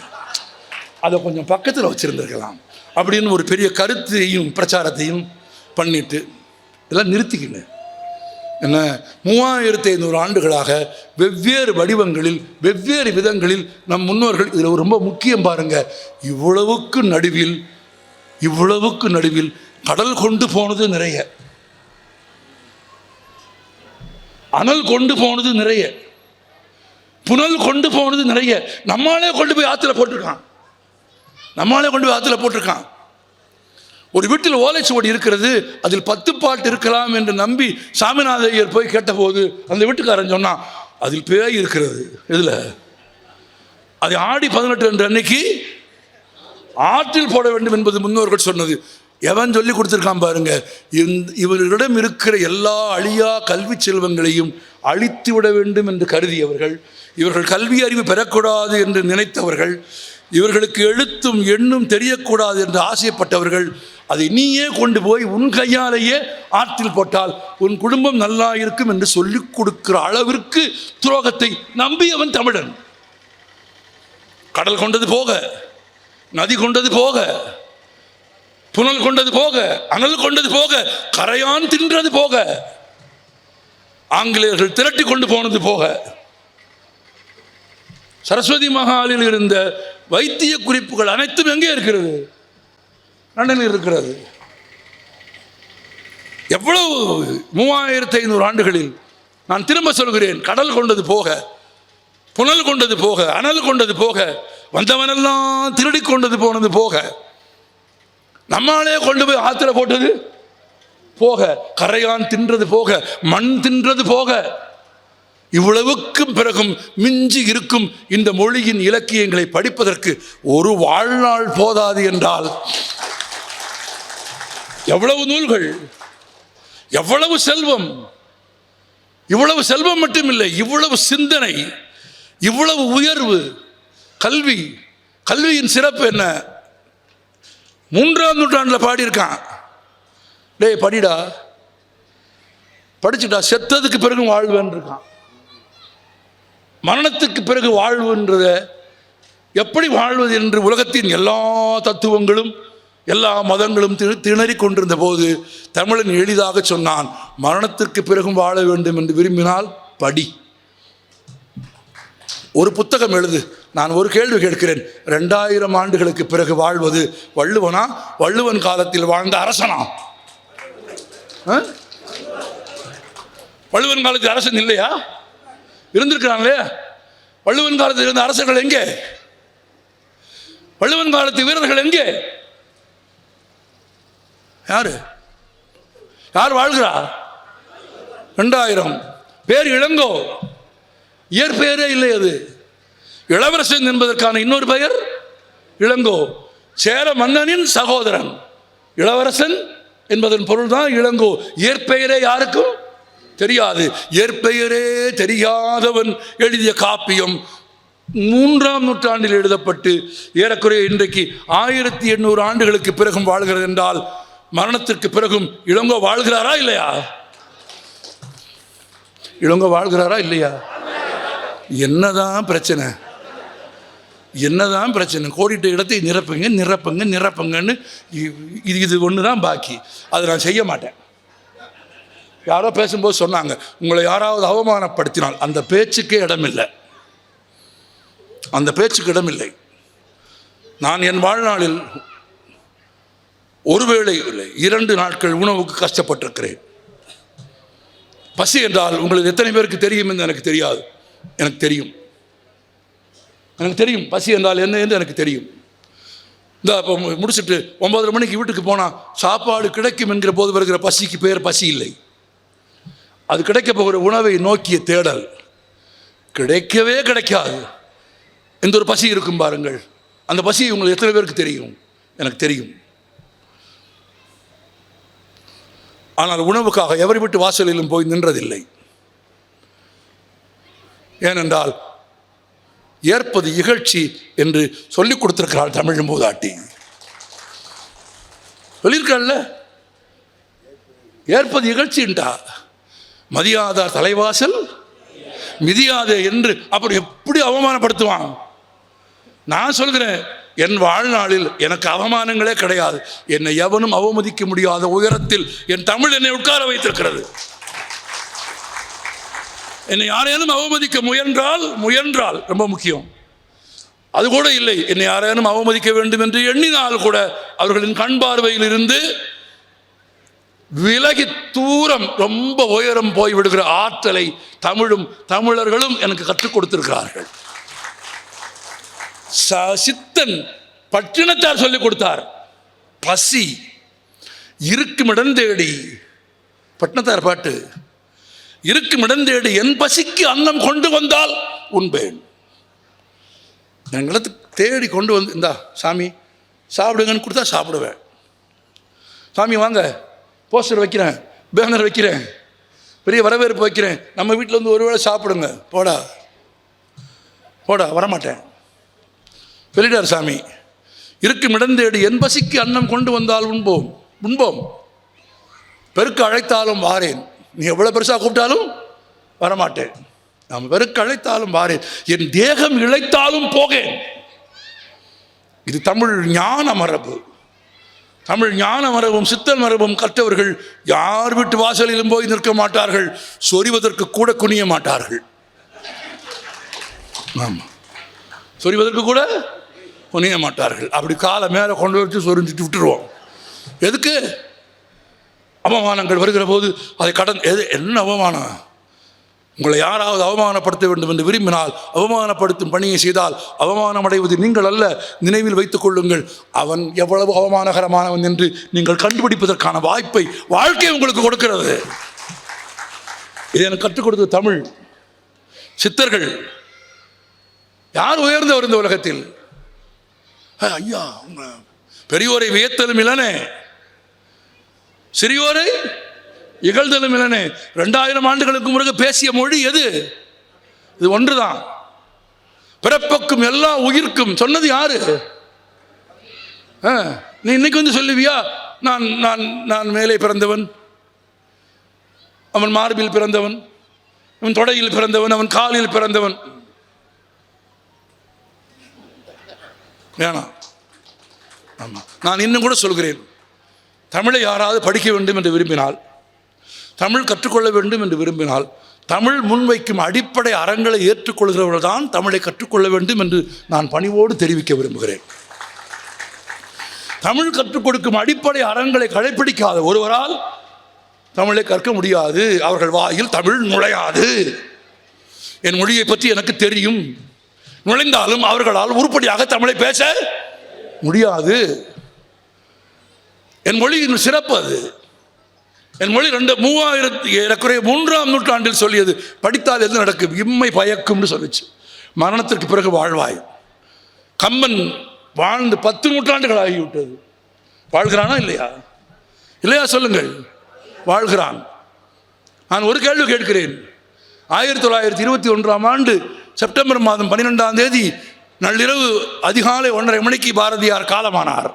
Speaker 1: அதை கொஞ்சம் பக்கத்தில் வச்சுருந்துருக்கலாம் அப்படின்னு ஒரு பெரிய கருத்தையும் பிரச்சாரத்தையும் பண்ணிட்டு இதெல்லாம் நிறுத்திக்கினேன். என்ன, 3500 ஆண்டுகளாக வெவ்வேறு வடிவங்களில் வெவ்வேறு விதங்களில் நம் முன்னோர்கள், இதில் ரொம்ப முக்கியம் பாருங்க, இவ்வளவுக்கு நடுவில் கடல் கொண்டு போனது நிறைய, அனல் கொண்டு போனது நிறைய, புனல் கொண்டு போனது நிறைய. நம்மாலே கொண்டு போய் ஆற்றுல போட்டிருக்கான். ஒரு வீட்டில் ஓலைச்சுவடி இருக்கிறது, அதில் 10 பாட்டு இருக்கலாம் என்று நம்பி சாமிநாத ஐயர் போய் கேட்டபோது அந்த வீட்டுக்காரன் சொன்னான், அதில் பேய் இருக்கிறது. இதில் அது ஆடி 18 என்ற அன்னைக்கு ஆற்றில் போட வேண்டும் என்பது முன்னோர்கள் சொன்னது. எவன் சொல்லி கொடுத்துருக்கான் பாருங்க. இவர்களிடம் இருக்கிற எல்லா அழியா கல்வி செல்வங்களையும் அழித்து விட வேண்டும் என்று கருதியவர்கள், இவர்கள் கல்வி அறிவு பெறக்கூடாது என்று நினைத்தவர்கள், இவர்களுக்கு எழுத்தும் எண்ணும் தெரியக்கூடாது என்று ஆசைப்பட்டவர்கள், அதை நீயே கொண்டு போய் உன் கையாலேயே ஆற்றில் போட்டால் உன் குடும்பம் நல்லா இருக்கும் என்று சொல்லிக் கொடுக்கிற அளவிற்கு துரோகத்தை நம்பியவன் தமிழன். கடல் கொண்டது போக, நதி கொண்டது போக, புனல் கொண்டது போக, அனல் கொண்டது போக, கரையான் தின்றது போக, ஆங்கிலேயர்கள் திரட்டி கொண்டு போனது போக, சரஸ்வதி மகாலில் இருந்த வைத்திய குறிப்புகள் அனைத்தும் எங்கே இருக்கிறது? லண்டனில் இருக்கிறது. எவ்வளவு 3500 ஆண்டுகளில், நான் திரும்ப சொல்கிறேன், கடல் கொண்டது போக, புனல் கொண்டது போக, அனல் கொண்டது போக, வந்தவனெல்லாம் திருடி கொண்டது போனது போக, நம்மாலே கொண்டு போய் ஆத்திர போட்டது போக, கரையான் தின்றது போக, மண் தின்றது போக, இவ்வளவுக்கும் பிறகும் மிஞ்சி இருக்கும் இந்த மொழியின் இலக்கியங்களை படிப்பதற்கு ஒரு வாழ்நாள் போதாது என்றால் எவ்வளவு நூல்கள், எவ்வளவு செல்வம்! இவ்வளவு செல்வம் மட்டுமில்லை, இவ்வளவு சிந்தனை, இவ்வளவு உயர்வு. கல்வியின் சிறப்பு என்ன? 3ஆம் நூற்றாண்டில் பாடியிருக்கான், டேய் படிடா, படிச்சுட்டா செத்ததுக்கு பிறகு வாழ்வேன் இருக்கான். மரணத்துக்கு பிறகு வாழ்வுன்றத எப்படி வாழ்வது என்று உலகத்தின் எல்லா தத்துவங்களும் எல்லா மதங்களும் திணறிக் கொண்டிருந்த போது தமிழன் எளிதாக சொன்னான், மரணத்திற்கு பிறகும் வாழ வேண்டும் என்று விரும்பினால் படி, ஒரு புத்தகம் எழுது. நான் ஒரு கேள்வி கேட்கிறேன், 2000 ஆண்டுகளுக்கு பிறகு வாழ்வது வள்ளுவனா, வள்ளுவன் காலத்தில் வாழ்ந்த அரசனா? வள்ளுவன் காலத்தில் அரசன் இல்லையா? இருந்திருக்கிறாங்களே. வள்ளுவன் காலத்தில் இருந்த அரசர்கள் எங்கே? வள்ளுவன் காலத்து வீரர்கள் எங்கே? யார் வாழ்கிறா? 2000 பேர் இளங்கோ, இயற்பெயரே இல்லை. அது இளவரசன் என்பதற்கான இன்னொரு பெயர் இளங்கோ, சேர மன்னனின் சகோதரன். இளவரசன் என்பதன் பொருள் தான் இளங்கோ. இயற்பெயரே யாருக்கும் தெரியாது. இயற்பெயரே தெரியாதவன் எழுதிய காப்பியம் 3ஆம் நூற்றாண்டில் எழுதப்பட்டு ஏறக்குறைய இன்றைக்கு 1800 ஆண்டுகளுக்கு பிறகும் வாழ்கிறது என்றால், மரணத்திற்கு பிறகும் இளங்கோ வாழ்கிறாரா இல்லையா? இளங்கோ வாழ்கிறாரா இல்லையா? என்னதான் பிரச்சனை? கோடிட்ட இடத்தை நிரப்புங்கன்னு இது ஒன்று தான் பாக்கி. அதை நான் செய்ய மாட்டேன். யாரோ பேசும்போது சொன்னாங்க, உங்களை யாராவது அவமானப்படுத்தினால் அந்த பேச்சுக்கே இடமில்லை. நான் என் வாழ்நாளில் ஒருவேளை இல்லை 2 நாட்கள் உணவுக்கு கஷ்டப்பட்டிருக்கிறேன். பசி என்றால் உங்களுக்கு எத்தனை பேருக்கு தெரியும் என்று எனக்கு தெரியாது. எனக்கு தெரியும் பசி என்றால் என்ன என்று எனக்கு தெரியும். இந்த இப்போ முடிச்சுட்டு 9:30 மணிக்கு வீட்டுக்கு போனால் சாப்பாடு கிடைக்கும் என்கிற போது வருகிற பசிக்கு பேர் பசி இல்லை. அது கிடைக்க போகிற உணவை நோக்கிய தேடல். கிடைக்கவே கிடைக்காது. இந்த ஒரு பசி இருக்கும் பாருங்கள். அந்த பசி உங்களுக்கு எத்தனை பேருக்கு தெரியும்? எனக்கு தெரியும். ஆனால் உணவுக்காக எவரி வீட்டு வாசலிலும் போய் நின்றதில்லை. ஏனென்றால் ஏற்பது இகழ்ச்சி என்று சொல்லிக் கொடுத்திருக்கிறாள் தமிழ் மூதாட்டி. சொல்லியிருக்காள்ல, ஏற்பது இகழ்ச்சின்டா. மதியாதார் தலைவாசல் மிதியாதே என்று அப்படி எப்படி அவமானப்படுத்துவான்? நான் சொல்கிறேன், என் வாழ்நாளில் எனக்கு அவமானங்களே கிடையாது. என்னை எவனும் அவமதிக்க முடியாத உயரத்தில் என் தமிழ் என்னை உட்கார வைத்திருக்கிறது. என்னை யாரேனும் அவமதிக்க முயன்றால் ரொம்ப முக்கியம். அது கூட இல்லை. என்னை யாரேனும் அவமதிக்க வேண்டும் என்று எண்ணினால் கூட அவர்களின் கண் பார்வையில் இருந்து விலகி தூரம் ரொம்ப உயரம் போய்விடுகிற ஆற்றலை தமிழர்களும் எனக்கு கற்றுக் கொடுத்திருக்கிறார்கள். சித்தன் பட்டினத்தார் சொல்லிக் கொடுத்தார். பசி இருக்கும் இடம் தேடி, பட்டினத்தார் பாட்டு, இருக்கும் இடம் தேடி என் பசிக்கு அன்னம் கொண்டு வந்தால் உண்பேன். எங்களுக்கு தேடி கொண்டு வந்து இந்தா சாமி சாப்பிடுங்கன்னு கொடுத்தா சாப்பிடுவேன். சாமி வாங்க, போஸ்டர் வைக்கிறேன், பேனர் வைக்கிறேன், பெரிய வரவேற்பு வைக்கிறேன், நம்ம வீட்டில் வந்து ஒரு வேளை சாப்பிடுங்க, போடா வரமாட்டேன். வெளியிடார் சாமி. இருக்கும் இடம் தேடி என் பசிக்கு அன்னம் கொண்டு வந்தால் உண்போம். பெருக்க அழைத்தாலும் வாரேன். நீ எவ்வளோ பெருசாக கூப்பிட்டாலும் வரமாட்டேன். நாம் பெருக்க அழைத்தாலும் வாரேன். என் தேகம் இழைத்தாலும் போகேன். இது தமிழ் ஞான மரபு. தமிழ் ஞான மரபும் சித்தல் மரபும் கற்றவர்கள் யார் வீட்டு வாசலிலும் போய் நிற்க மாட்டார்கள். சொறிவதற்கு கூட குனிய மாட்டார்கள். ஆமாம், சொறிவதற்கு கூட குனிய மாட்டார்கள். அப்படி காலை மேலே கொண்டு வச்சு சொரிஞ்சிட்டு விட்டுருவோம். எதுக்கு? அவமானங்கள் வருகிற போது அதை என்ன அவமானம்? உங்களை யாராவது அவமானப்படுத்த வேண்டும் என்று விரும்பினால் அவமானப்படுத்தும் பணியை செய்தால் அவமானம் அடைவது நீங்கள் அல்ல. நினைவில் வைத்துக் கொள்ளுங்கள், அவன் எவ்வளவு அவமானகரமானவன் என்று நீங்கள் கண்டுபிடிப்பதற்கான வாய்ப்பை வாழ்க்கை உங்களுக்கு கொடுக்கிறது. இதை எனக்கு கற்றுக் கொடுத்த தமிழ் சித்தர்கள். யார் உயர்ந்தவர் இந்த உலகத்தில்? ஐயா, பெரியோரை வியத்தலும் இல்லனே, சிறியோரை இகழ்தலும் இல்லனே. 2000 ஆண்டுகளுக்கு முறகு பேசிய மொழி எது? இது ஒன்றுதான். பிறப்புக்கும் எல்லா உயிர்க்கும் சொன்னது யாரு? நீ இன்னைக்கு வந்து சொல்லுவியா, நான் நான் நான் மேலே பிறந்தவன், அவன் மார்பில் பிறந்தவன், அவன் தொடையில் பிறந்தவன், அவன் காலில் பிறந்தவன். வேணாம். ஆமாம், நான் இன்னும் கூட சொல்கிறேன், தமிழை யாராவது படிக்க வேண்டும் என்று விரும்பினால், தமிழ் கற்றுக்கொள்ள வேண்டும் என்று விரும்பினால், தமிழ் முன்வைக்கும் அடிப்படை அறங்களை ஏற்றுக்கொள்கிறவர்கள் தான் தமிழை கற்றுக்கொள்ள வேண்டும் என்று நான் பணிவோடு தெரிவிக்க விரும்புகிறேன். தமிழ் கற்றுக் கொடுக்கும் அடிப்படை அறங்களை கடைப்பிடிக்காத ஒருவரால் தமிழை கற்க முடியாது. அவர்கள் வாயில் தமிழ் நுழையாது. என் மொழியை பற்றி எனக்கு தெரியும், நுழைந்தாலும் அவர்களால் உருப்படியாக தமிழை பேச முடியாது. என் மொழியின் சிறப்பு அது. என் மொழி 3ஆம் நூற்றாண்டில் சொல்லியது, படித்தால் எது நடக்கும்? இம்மை பயக்கும்னு சொல்லிச்சு. மரணத்திற்கு பிறகு வாழ்வாய். கம்பன் வாழ்ந்து 10 நூற்றாண்டுகள் ஆகிவிட்டது. வாழ்கிறானா இல்லையா? இல்லையா சொல்லுங்கள். வாழ்கிறான். நான் ஒரு கேள்வி கேட்கிறேன். 1921ஆம் ஆண்டு செப்டம்பர் மாதம் 12ஆம் தேதி நள்ளிரவு அதிகாலை 1:30 மணிக்கு பாரதியார் காலமானார்.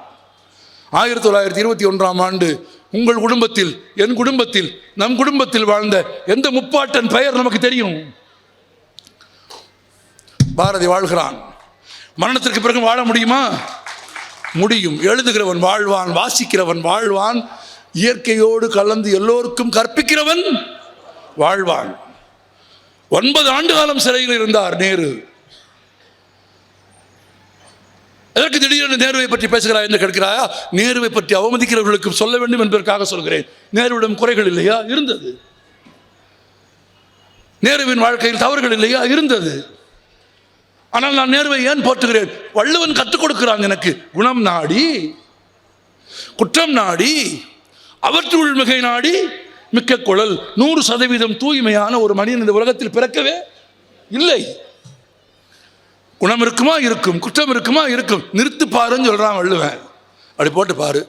Speaker 1: 1921ஆம் ஆண்டு உங்கள் குடும்பத்தில், என் குடும்பத்தில், நம் குடும்பத்தில் வாழ்ந்த எந்த முப்பாட்டன் பெயர் நமக்கு தெரியும்? பாரதி வாழ்கிறான். மரணத்திற்கு பிறகு வாழ முடியுமா? முடியும். எழுதுகிறவன் வாழ்வான், வாசிக்கிறவன் வாழ்வான், இயற்கையோடு கலந்து எல்லோருக்கும் கற்பிக்கிறவன் வாழ்வான். 9 ஆண்டு காலம் சிறையில் இருந்தார் நேரு. எதற்கு திடீரென்று நேருவை பற்றி பேசுகிறாய் என்று கேட்கிறாயா? நேருவை பற்றி அவமதிக்கிறவர்களுக்கு சொல்ல வேண்டும் என்பதற்காக சொல்கிறேன். நேருவிடம் குறைகள் இல்லையா? இருந்தது. நேருவின் வாழ்க்கையில் தவறுகள் இல்லையா? இருந்தது. ஆனால் நான் நேருவை ஏன் போற்றுகிறேன்? வள்ளுவன் கற்றுக் கொடுக்கிறான் எனக்கு. குணம் நாடி குற்றம் நாடி அவற்றுள் மிகை நாடி மிக்க குழல். 100% தூய்மையான ஒரு மனிதன் இந்த உலகத்தில் பிறக்கவே இல்லை. குணம் இருக்குமா? இருக்கும். குற்றம் இருக்குமா? இருக்கும். நிறுத்து பாருன்னு சொல்றான் வள்ளுவன். அப்படி போட்டு பாரு.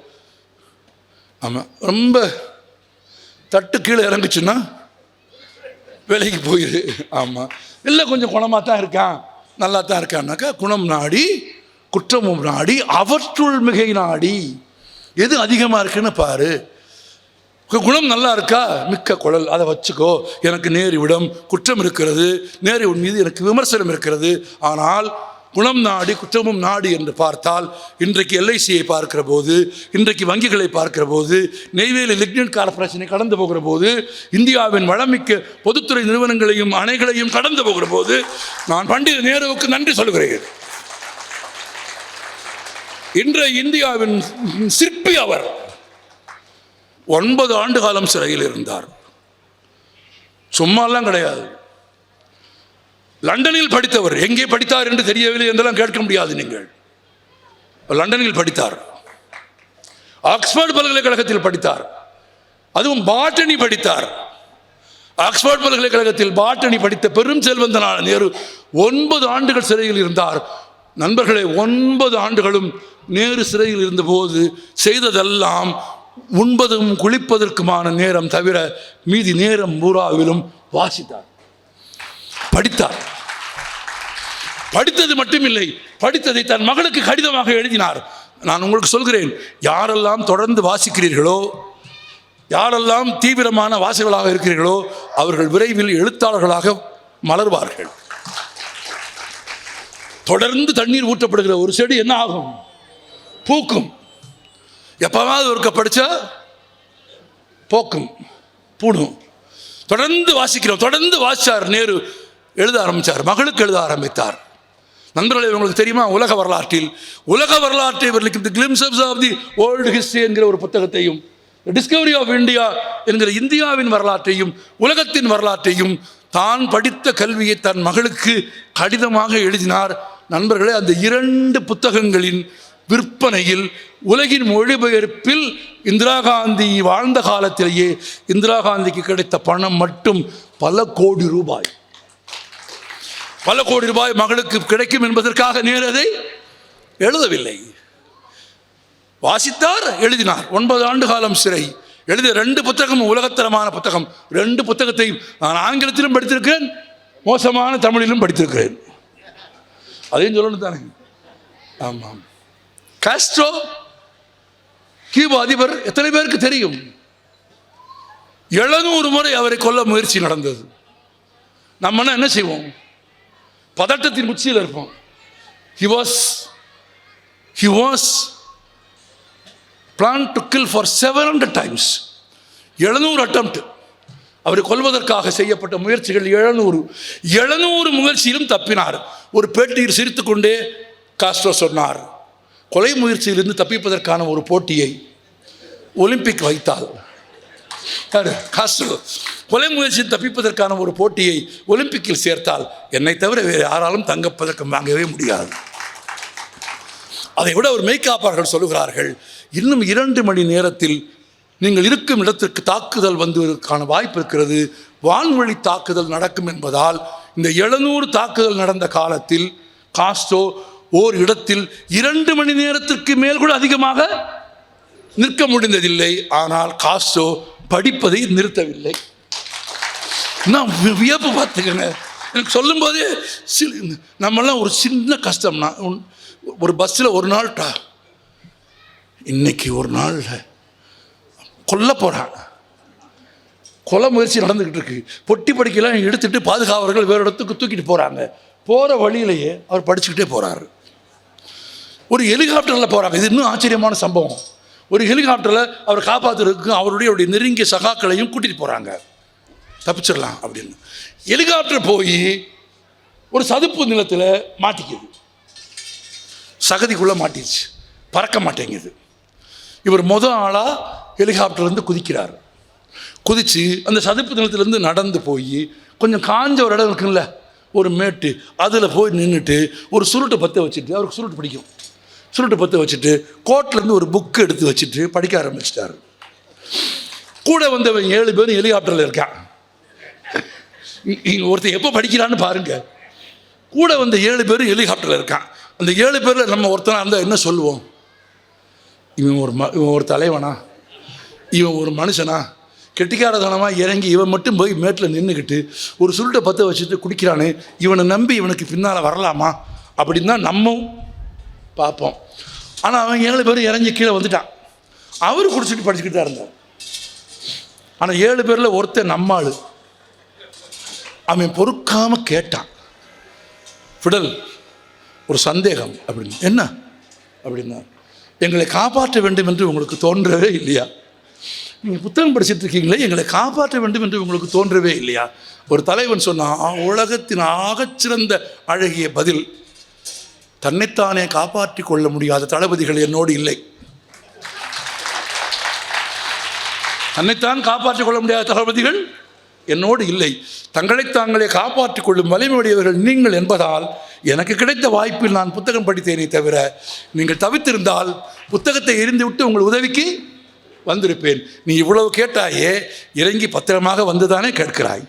Speaker 1: ஆமாம், ரொம்ப தட்டு கீழே இறங்குச்சுன்னா வேலைக்கு போயிரு. ஆமாம், இல்லை கொஞ்சம் குணமாக தான் இருக்கான், நல்லா தான் இருக்கான்னாக்கா குணம் நாடி குற்றமும் நாடி அவற்றுள் மிகை நாடி. எது அதிகமாக இருக்குன்னு பாரு. குணம் நல்லா இருக்கா? மிக்க குழல், அதை வச்சுக்கோ. எனக்கு நேரிவிடம் குற்றம் இருக்கிறது, நேரிவின் மீது எனக்கு விமர்சனம் இருக்கிறது. ஆனால் குணம் நாடி குற்றமும் நாடி என்று பார்த்தால், இன்றைக்கு எல்ஐசியை பார்க்கிற போது, இன்றைக்கு வங்கிகளை பார்க்கிற போது, நெய்வேலி லிக்னைட் கார்பரேஷனை கடந்து போகிற போது, இந்தியாவின் வளமிக்க பொதுத்துறை நிறுவனங்களையும் அணைகளையும் கடந்து போகிற போது நான் பண்டித நேருவுக்கு நன்றி சொல்கிறேன். இன்றைய இந்தியாவின் சிற்பி அவர். 9 ஆண்டு காலம் சிறையில் இருந்தார். சும்மாலாம் கிடையாது. லண்டனில் படித்தவர். எங்கே படித்தார் என்று தெரியவில்லை என்றெல்லாம் கேட்க முடியாது நீங்கள். லண்டனில் படித்தார், ஆக்ஸ்போர்ட் பல்கலைக்கழகத்தில் படித்தார், அதுவும் பாட்டனி படித்தார். ஆக்ஸ்போர்ட் பல்கலைக்கழகத்தில் பாட்டனி படித்த பெரும் செல்வந்தனான நேரு 9 ஆண்டுகள் சிறையில் இருந்தார். நண்பர்களே, 9 ஆண்டுகளும் நேரு சிறையில் இருந்தபோது செய்ததெல்லாம் உண்பதும் குளிப்பதற்குமான நேரம் தவிர மீதி நேரம் பூராவிலும் வாசித்தார், படித்தார். படித்தது மட்டுமில்லை, படித்ததை தன் மகளுக்கு கடிதமாக எழுதினார். நான் உங்களுக்கு சொல்கிறேன், யாரெல்லாம் தொடர்ந்து வாசிக்கிறீர்களோ, யாரெல்லாம் தீவிரமான வாசகர்களாக இருக்கிறீர்களோ, அவர்கள் விரைவில் எழுத்தாளர்களாக மலர்வார்கள். தொடர்ந்து தண்ணீர் ஊற்றப்படுகிற ஒரு செடி என்ன ஆகும்? பூக்கும். எப்பவாவது ஒருக்க படிச்சா போக்கும், பூணும். தொடர்ந்து வாசிக்கிறோம். தொடர்ந்து வாசிச்சார் நேரு. எழுத ஆரம்பித்தார், மகளுக்கு எழுத ஆரம்பித்தார். நண்பர்களே, உங்களுக்கு தெரியுமா, உலக வரலாற்றை வர்ணிக்கும் the glimpses of the world history என்கிற ஒரு புத்தகத்தையும், டிஸ்கவரி ஆஃப் இந்தியா என்கிற இந்தியாவின் வரலாற்றையும் உலகத்தின் வரலாற்றையும் தான் படித்த கல்வியை தன் மகளுக்கு கடிதமாக எழுதினார். நண்பர்களே, அந்த 2 புத்தகங்களின் விற்பனையில், உலகின் மொழிபெயர்ப்பில் இந்திரா காந்தி வாழ்ந்த காலத்திலேயே இந்திரா காந்திக்கு கிடைத்த பணம் மட்டும் பல கோடி ரூபாய். பல கோடி ரூபாய் மகளுக்கு கிடைக்கும் என்பதற்காக நேரு அதை எழுதவில்லை. வாசித்தார், எழுதினார். 9 ஆண்டு காலம் சிறை. எழுதிய 2 புத்தகமும் உலகத்தரமான புத்தகம். 2 புத்தகத்தையும் நான் ஆங்கிலத்திலும் படித்திருக்கிறேன், மோசமான தமிழிலும் படித்திருக்கிறேன். அதையும் சொல்லணும் தானே. ஆமாம். காஸ்ட்ரோ கியூபா அதிபர், எத்தனை பேருக்கு தெரியும்? 700 முறை அவரை கொல்ல முயற்சி நடந்தது. நம்ம என்ன செய்வோம்? பதட்டத்தின் உச்சியில் இருப்போம். He was planned to kill for 700 times. 700 attempt. அவரை கொல்வதற்காக செய்யப்பட்ட முயற்சிகள் 700 முயற்சியிலும் தப்பினார். ஒரு பேட்டியில் சிரித்துக்கொண்டே காஸ்ட்ரோ சொன்னார், கொலை முயற்சியிலிருந்து தப்பிப்பதற்கான ஒரு போட்டியை ஒலிம்பிக் வைத்தால், காஸ்ட்ரோ கொலை முயற்சியில் தப்பிப்பதற்கான ஒரு போட்டியை ஒலிம்பிக்கில் சேர்த்தால் என்னை தவிர வேறு யாராலும் தங்கப்பதக்கம் வாங்கவே முடியாது. அதை விட ஒரு மெய்காப்பாளர்கள் சொல்லுகிறார்கள், இன்னும் 2 மணி நேரத்தில் நீங்கள் இருக்கும் இடத்திற்கு தாக்குதல் வந்ததற்கான வாய்ப்பு இருக்கிறது. வான்வழி தாக்குதல் நடக்கும் என்பதால் இந்த 700 தாக்குதல் நடந்த காலத்தில் காஸ்ட்ரோ ஓர் இடத்தில் 2 மணி நேரத்திற்கு மேல் கூட அதிகமாக நிற்க முடிந்ததில்லை. ஆனால் காஸ்ட்ரோ படிப்பதை நிறுத்தவில்லை. நான் வியப்பு பார்த்துக்கங்க. எனக்கு சொல்லும் போதே நம்மெல்லாம் ஒரு சின்ன கஷ்டம்னா, ஒரு பஸ்ஸில் ஒரு நாள் இன்னைக்கு ஒரு நாள் கொல்ல போகிறாங்க, கொலை முயற்சி நடந்துக்கிட்டு இருக்கு, பொட்டி படிக்கலாம் எடுத்துட்டு பாதுகாவலர்கள் வேறு இடத்துக்கு தூக்கிட்டு போகிறாங்க. போகிற வழியிலேயே அவர் படிச்சுக்கிட்டே போகிறாரு. ஒரு ஹெலிகாப்டரில் போகிறாங்க. இது இன்னும் ஆச்சரியமான சம்பவம். ஒரு ஹெலிகாப்டரில் அவர் காப்பாற்றுறதுக்கு அவருடைய நெருங்கிய சகாக்களையும் கூட்டிகிட்டு போகிறாங்க, தப்பிச்சிடலாம் அப்படின்னு. ஹெலிகாப்டர் போய் ஒரு சதுப்பு நிலத்தில் மாட்டிக்குது, சகதிக்குள்ளே மாட்டிடுச்சு, பறக்க மாட்டேங்குது. இவர் ஆளாக ஹெலிகாப்டர்லேருந்து குதிக்கிறார். குதித்து அந்த சதுப்பு நிலத்திலேருந்து நடந்து போய் கொஞ்சம் காஞ்ச ஒரு இடம் இருக்குல்ல, ஒரு மேட்டு, அதில் போய் நின்றுட்டு ஒரு சுருட்டை பற்ற வச்சுட்டு, அவருக்கு சுருட்டு பிடிக்கும், சுருட்டு பற்ற வச்சுட்டு கோர்ட்லேருந்து ஒரு புக்கு எடுத்து வச்சுட்டு படிக்க ஆரம்பிச்சிட்டாரு. கூட வந்தவன் 7 பேரும் ஹெலிகாப்டரில் இருக்கான். ஒருத்தர் எப்போ படிக்கிறான்னு பாருங்க. கூட வந்த 7 பேரும் ஹெலிகாப்டரில் இருக்கான். அந்த 7 பேரில் நம்ம ஒருத்தனாக இருந்தால் என்ன சொல்லுவோம்? இவன் ஒரு தலைவனா, இவன் ஒரு மனுஷனா, கெட்டிக்காரதனமாக இறங்கி இவன் மட்டும் போய் மேட்டில் நின்றுக்கிட்டு ஒரு சுருட்டை பற்ற வச்சுட்டு குடிக்கிறானே, இவனை நம்பி இவனுக்கு பின்னால் வரலாமா அப்படின்னு தான் நம்ம பார்ப்போம். ஆனால் அவன் 7 பேரும் இறங்கி கீழே வந்துட்டான். அவர் குடிச்சிட்டு படிச்சுக்கிட்டு தான் இருந்தார். ஆனால் 7 பேரில் ஒருத்தன் நம்மாள். அவன் பொறுக்காமல் கேட்டான், ஃபிடல் ஒரு சந்தேகம் அப்படின்னு. என்ன அப்படின்னா, எங்களை காப்பாற்ற வேண்டும் என்று உங்களுக்கு தோன்றவே இல்லையா? நீங்கள் புத்தகம் படிச்சுட்டு இருக்கீங்களே, எங்களை காப்பாற்ற வேண்டும் என்று உங்களுக்கு தோன்றவே இல்லையா? ஒரு தலைவன் சொன்னான், உலகத்தின் ஆகச்சிறந்த அழகிய பதில், தன்னைத்தானே காப்பாற்றி கொள்ள முடியாத தளபதிகள் என்னோடு இல்லை. தன்னைத்தான் காப்பாற்றிக் கொள்ள முடியாத தளபதிகள் என்னோடு இல்லை. தங்களை தாங்களே காப்பாற்றிக் கொள்ளும் வலிமையுடையவர்கள் நீங்கள் என்பதால் எனக்கு கிடைத்த வாய்ப்பில் நான் புத்தகம் படித்தேனே தவிர, நீங்கள் தவித்திருந்தால் புத்தகத்தை எரிந்து விட்டு உங்கள் உதவிக்கு வந்திருப்பேன். நீ இவ்வளவு கேட்டாயே, இறங்கி பத்திரமாக வந்துதானே கேட்கிறாய்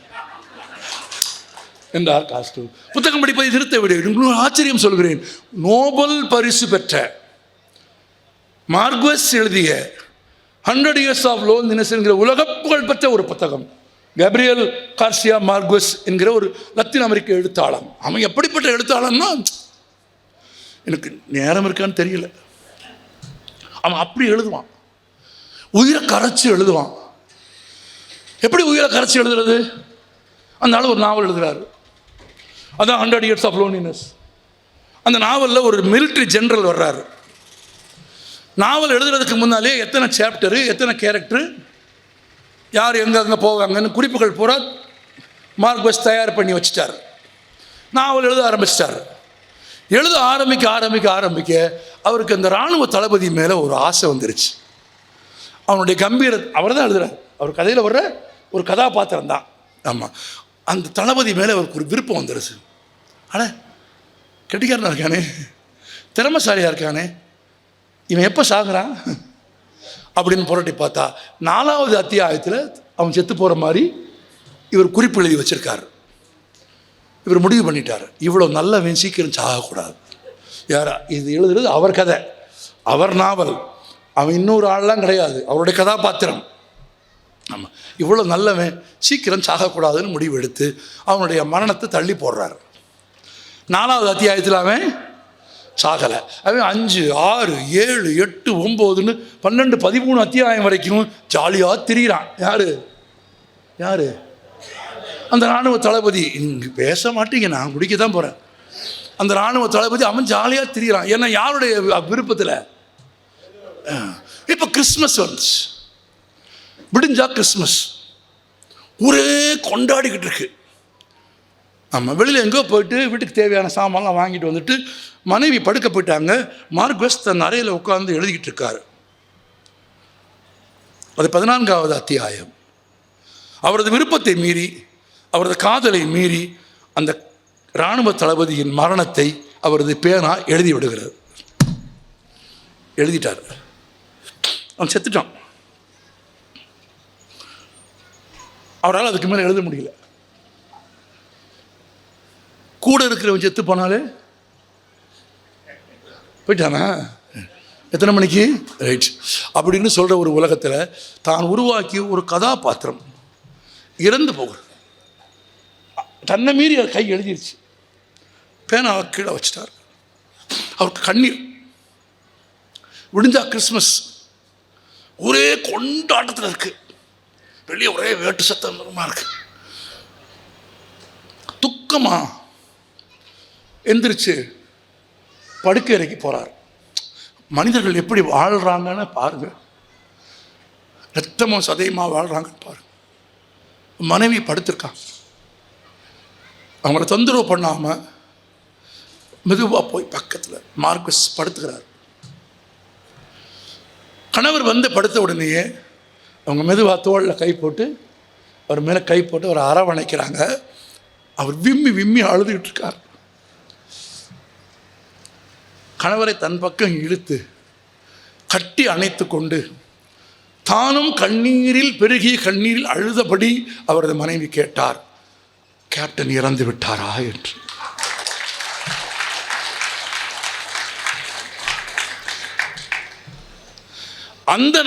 Speaker 1: என்றார் காஸ்ட்ரோ. புத்தகம் படிப்பதை நிறுத்த விட உங்களுக்கு ஆச்சரியம் சொல்கிறேன். நோபல் பரிசு பெற்ற மார்க்வெஸ் எழுதிய 100 Years of Loneliness என்கிற உலக புகழ் பெற்ற ஒரு புத்தகம். கேப்ரியல் கார்சியா மார்க்வெஸ் என்கிற ஒரு லத்தீன் அமெரிக்க எழுத்தாளன். அவன் எப்படிப்பட்ட எழுத்தாளன்னா, எனக்கு நேரம் இருக்கான்னு தெரியல, அவன் அப்படி எழுதுவான், உயிரை கரைச்சி எழுதுவான். எப்படி உயிரை கரைச்சி எழுதுறது? அந்த நாள் ஒரு நாவல் எழுதுகிறாரு, அதான் 100 Years of Loneliness. அந்த நாவலில் ஒரு மிலிட்ரி ஜெனரல் வர்றாரு. நாவல் எழுதுறதுக்கு முன்னாலே எத்தனை சாப்டரு, எத்தனை கேரக்டரு, யார் எங்கே போவாங்கன்னு குறிப்புகள் பூரா மார்க்வெஸ் தயார் பண்ணி வச்சுட்டார். நாவல் எழுத ஆரம்பிச்சிட்டார். எழுத ஆரம்பிக்க அவருக்கு அந்த இராணுவ தளபதி மேலே ஒரு ஆசை வந்துருச்சு. அவனுடைய கம்பீர, அவர் தான் எழுதுறார், அவர் கதையில் வர்ற ஒரு கதாபாத்திரம் தான். ஆமாம், அந்த தளபதி மேலே அவருக்கு ஒரு விருப்பம் வந்துருச்சு. ஆனால் கெட்டிக்காரனாக இருக்கானே, திறமைசாலியாக இருக்கானே, இவன் எப்போ சாகுறான் அப்படின்னு புரட்டி பார்த்தா 4வது அத்தியாயத்தில் அவன் செத்து போகிற மாதிரி இவர் குறிப்பு எழுதி வச்சிருக்காரு. இவர் முடிவு பண்ணிட்டார், இவ்வளோ நல்லவன் சீக்கிரம் சாகக்கூடாது. யாரா இது எழுதுறது? அவர் கதை, அவர் நாவல், அவன் இன்னொரு ஆள்லாம் கிடையாது, அவருடைய கதாபாத்திரம். ஆமாம், இவ்வளோ நல்லவன் சீக்கிரம் சாகக்கூடாதுன்னு முடிவு எடுத்து அவனுடைய மரணத்தை தள்ளி போடுறாரு. 4வது அத்தியாயத்தில் அவன் சாகலை. அவன் 5, 6, 7, 8, 9, 12, 13 அத்தியாயம் வரைக்கும் ஜாலியாக திரிகிறான். யாரு? அந்த இராணுவ தளபதி. இங்கே பேச மாட்டீங்க, நான் குடிக்க தான் போகிறேன். அந்த இராணுவ தளபதி அவன் ஜாலியாக திரிகிறான். ஏன்னா யாருடைய விருப்பத்தில்? இப்போ கிறிஸ்மஸ் வந்துச்சு, விடிஞ்சா கிறிஸ்மஸ், ஊரே கொண்டாடிக்கிட்டு இருக்கு. ஆமாம், வெளியில் எங்கோ போயிட்டு வீட்டுக்கு தேவையான சாமான்லாம் வாங்கிட்டு வந்துட்டு மனைவி படுக்க போயிட்டாங்க. மார்க்வெஸ் தன் அறையில் உட்கார்ந்து எழுதிக்கிட்டு இருக்காரு. அது 14வது அத்தியாயம். அவரது விருப்பத்தை மீறி, அவரது காதலை மீறி அந்த இராணுவ தளபதியின் மரணத்தை அவரது பேனா எழுதி விடுகிறார். எழுதிட்டார், அவன் செத்துட்டான். அவரால் அதுக்கு மேலே எழுத முடியல. கூட இருக்கிறவன் செத்து போனாலே போயிட்டானா, எத்தனை மணிக்கு ரைட் அப்படின்னு சொல்கிற ஒரு உலகத்தில் தான் உருவாக்கிய ஒரு கதாபாத்திரம் இறந்து போகிறது. தன்னை மீறி அவர் கை எழுதிருச்சு, பேனாவை கீழே வச்சிட்டார். அவருக்கு கண்ணீர். விடிஞ்சா கிறிஸ்மஸ், ஒரே கொண்டாட்டத்தில் இருக்கு, வெளியே ஒரே வேட்டு சத்தமாக இருக்கு. துக்கமா எந்திரிச்சு படுக்கை அறைக்கு போகிறார். மனிதர்கள் எப்படி வாழ்கிறாங்கன்னு பாருங்க, ரத்தமும் சதையுமா வாழ்கிறாங்கன்னு பாருங்க. மனைவி படுத்திருக்கான், அவங்கள தொந்தரவு பண்ணாமல் மெதுவாக போய் பக்கத்தில் மார்க்வெஸ் படுத்துக்கிறார். கணவர் வந்து படுத்த உடனேயே அவங்க மெதுவாக தோளில் கை போட்டு அவர் மேலே கை போட்டு அவர் அரவணைக்கிறாங்க. அவர் விம்மி விம்மி அழுதுகிட்டு இருக்கார். கணவரை தன் பக்கம் இழுத்து கட்டி அணைத்து கொண்டு தானும் கண்ணீரில் பெருகிய கண்ணீரில் அழுதபடி அவரது மனைவி கேட்டார், கேப்டன் இறந்து விட்டாரா என்று. அந்த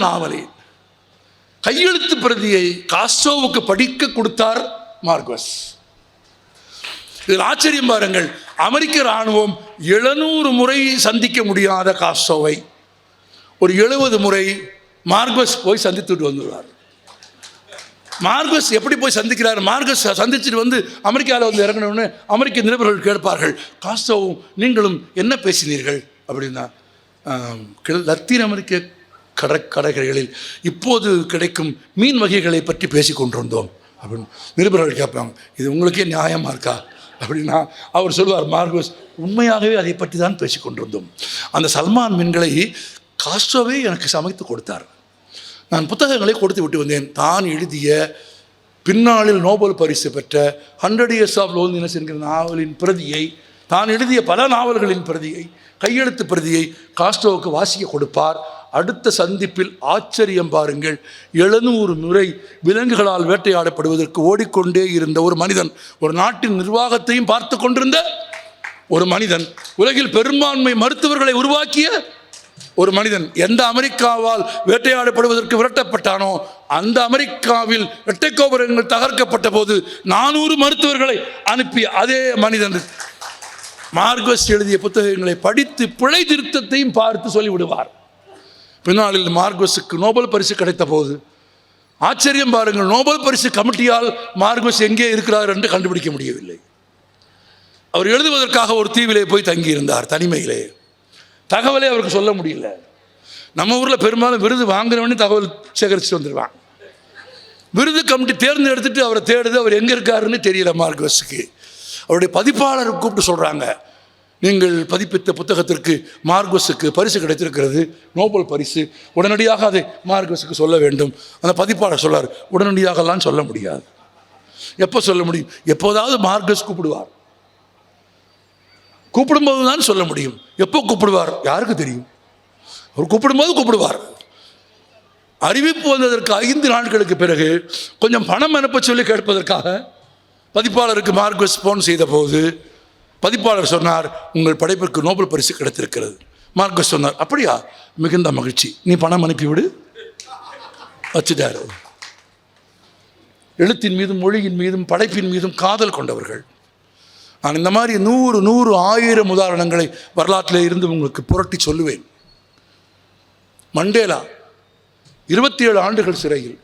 Speaker 1: நாவலை கையெழுத்து பிரதியை காஸ்ட்ரோவுக்கு படிக்க கொடுத்தார் மார்க்வஸ். இதில் ஆச்சரியம் பாருங்கள், அமெரிக்க இராணுவம் 700 முறை சந்திக்க முடியாத காஸ்ட்ரோவை ஒரு 70 முறை மார்க்வஸ் போய் சந்தித்துட்டு வந்துள்ளார். மார்க்வஸ் எப்படி போய் சந்திக்கிறார்? மார்க்வஸ் சந்திச்சுட்டு வந்து அமெரிக்காவில் வந்து இறங்கினோடனே அமெரிக்க நிருபர்கள் கேட்பார்கள், காஸ்ட்ரோவும் நீங்களும் என்ன பேசினீர்கள் அப்படின்னா, லத்தீன் அமெரிக்க கடற்கரைகளில் இப்போது கிடைக்கும் மீன் வகைகளை பற்றி பேசி கொண்டிருந்தோம் அப்படின்னு நிருபர்கள் கேட்பாங்க. இது உங்களுக்கே நியாயமாக இருக்கா அப்படின்னா அவர் சொல்வார், மார்க்வஸ் உண்மையாகவே அதை பற்றி தான் பேசி கொண்டிருந்தோம். அந்த சல்மான் மீன்களை காஸ்ட்ரோவே எனக்கு சமைத்து கொடுத்தார். நான் புத்தகங்களை கொடுத்து விட்டு வந்தேன். தான் எழுதிய பின்னாளில் நோபல் பரிசு பெற்ற 100 Years of Loneliness என்கிற நாவலின் பிரதியை, தான் எழுதிய பல நாவல்களின் பிரதியை, கையெழுத்து பிரதியை காஸ்ட்ரோவுக்கு வாசிக்க கொடுப்பார். அடுத்த சந்திப்பில் ஆச்சரியம் பாருங்கள், 700 முறை விலங்குகளால் வேட்டையாடப்படுவதற்கு ஓடிக்கொண்டே இருந்த ஒரு மனிதன், ஒரு நாட்டின் நிர்வாகத்தையும் பார்த்து கொண்டிருந்த ஒரு மனிதன், உலகில் பெரும்பான்மை மருத்துவர்களை உருவாக்கிய ஒரு மனிதன், எந்த அமெரிக்காவால் வேட்டையாடப்படுவதற்கு விரட்டப்பட்டானோ அந்த அமெரிக்காவில் இரட்டை கோபுரங்கள் தகர்க்கப்பட்ட போது 400 மருத்துவர்களை அனுப்பிய அதே மனிதன் மார்க்வஸ் எழுதிய புத்தகங்களை படித்து பிழை திருத்தத்தையும் பார்த்து சொல்லிவிடுவார். பின்னாளில் மார்க்வஸுக்கு நோபல் பரிசு கிடைத்த போது ஆச்சரியம் பாருங்கள், நோபல் பரிசு கமிட்டியால் மார்க்வஸ் எங்கே இருக்கிறார் என்று கண்டுபிடிக்க முடியவில்லை. அவர் எழுதுவதற்காக ஒரு தீவிலே போய் தங்கியிருந்தார், தனிமையிலே. தகவலே அவருக்கு சொல்ல முடியல. நம்ம ஊரில் பெரும்பாலும் விருது வாங்குறவனே தகவல் சேகரித்து வந்துடுவான். விருது கமிட்டி தேர்ந்தெடுத்துட்டு அவரை தேடுது, அவர் எங்கே இருக்காருன்னு தெரியல மார்க்வஸுக்கு. அவருடைய பதிப்பாளர் கூப்பிட்டு சொல்கிறாங்க, நீங்கள் பதிப்பித்த புத்தகத்திற்கு மார்க்வஸுக்கு பரிசு கிடைத்திருக்கிறது, நோபல் பரிசு. உடனடியாக அதை மார்க்வஸுக்கு சொல்ல வேண்டும். அந்த பதிப்பாளர் சொல்லார், உடனடியாகலாம் சொல்ல முடியாது. எப்போ சொல்ல முடியும்? எப்போதாவது மார்க்வஸ் கூப்பிடுவார், கூப்பிடும்போது தான் சொல்ல முடியும். எப்போ கூப்பிடுவார் யாருக்கு தெரியும்? அவர் கூப்பிடும்போது கூப்பிடுவார். அறிவிப்பு வந்ததற்கு 5 நாட்களுக்கு பிறகு கொஞ்சம் பணம் அனுப்ப சொல்லி கேட்பதற்காக பதிப்பாளருக்கு மார்க்வஸ் போன் செய்த போது பதிப்பாளர் சொன்னார், உங்கள் படைப்பிற்கு நோபல் பரிசு கிடைத்திருக்கிறது. மார்க்வஸ் சொன்னார், அப்படியா, மிகுந்த மகிழ்ச்சி, நீ பணம் அனுப்பிவிடு. வச்சுட்டாரு. எழுத்தின் மீதும் மொழியின் மீதும் படைப்பின் மீதும் காதல் கொண்டவர்கள். நான் இந்த மாதிரி 100, 1000 உதாரணங்களை வரலாற்றில் இருந்து உங்களுக்கு புரட்டி சொல்லுவேன். மண்டேலா 27 ஆண்டுகள் சிறையில்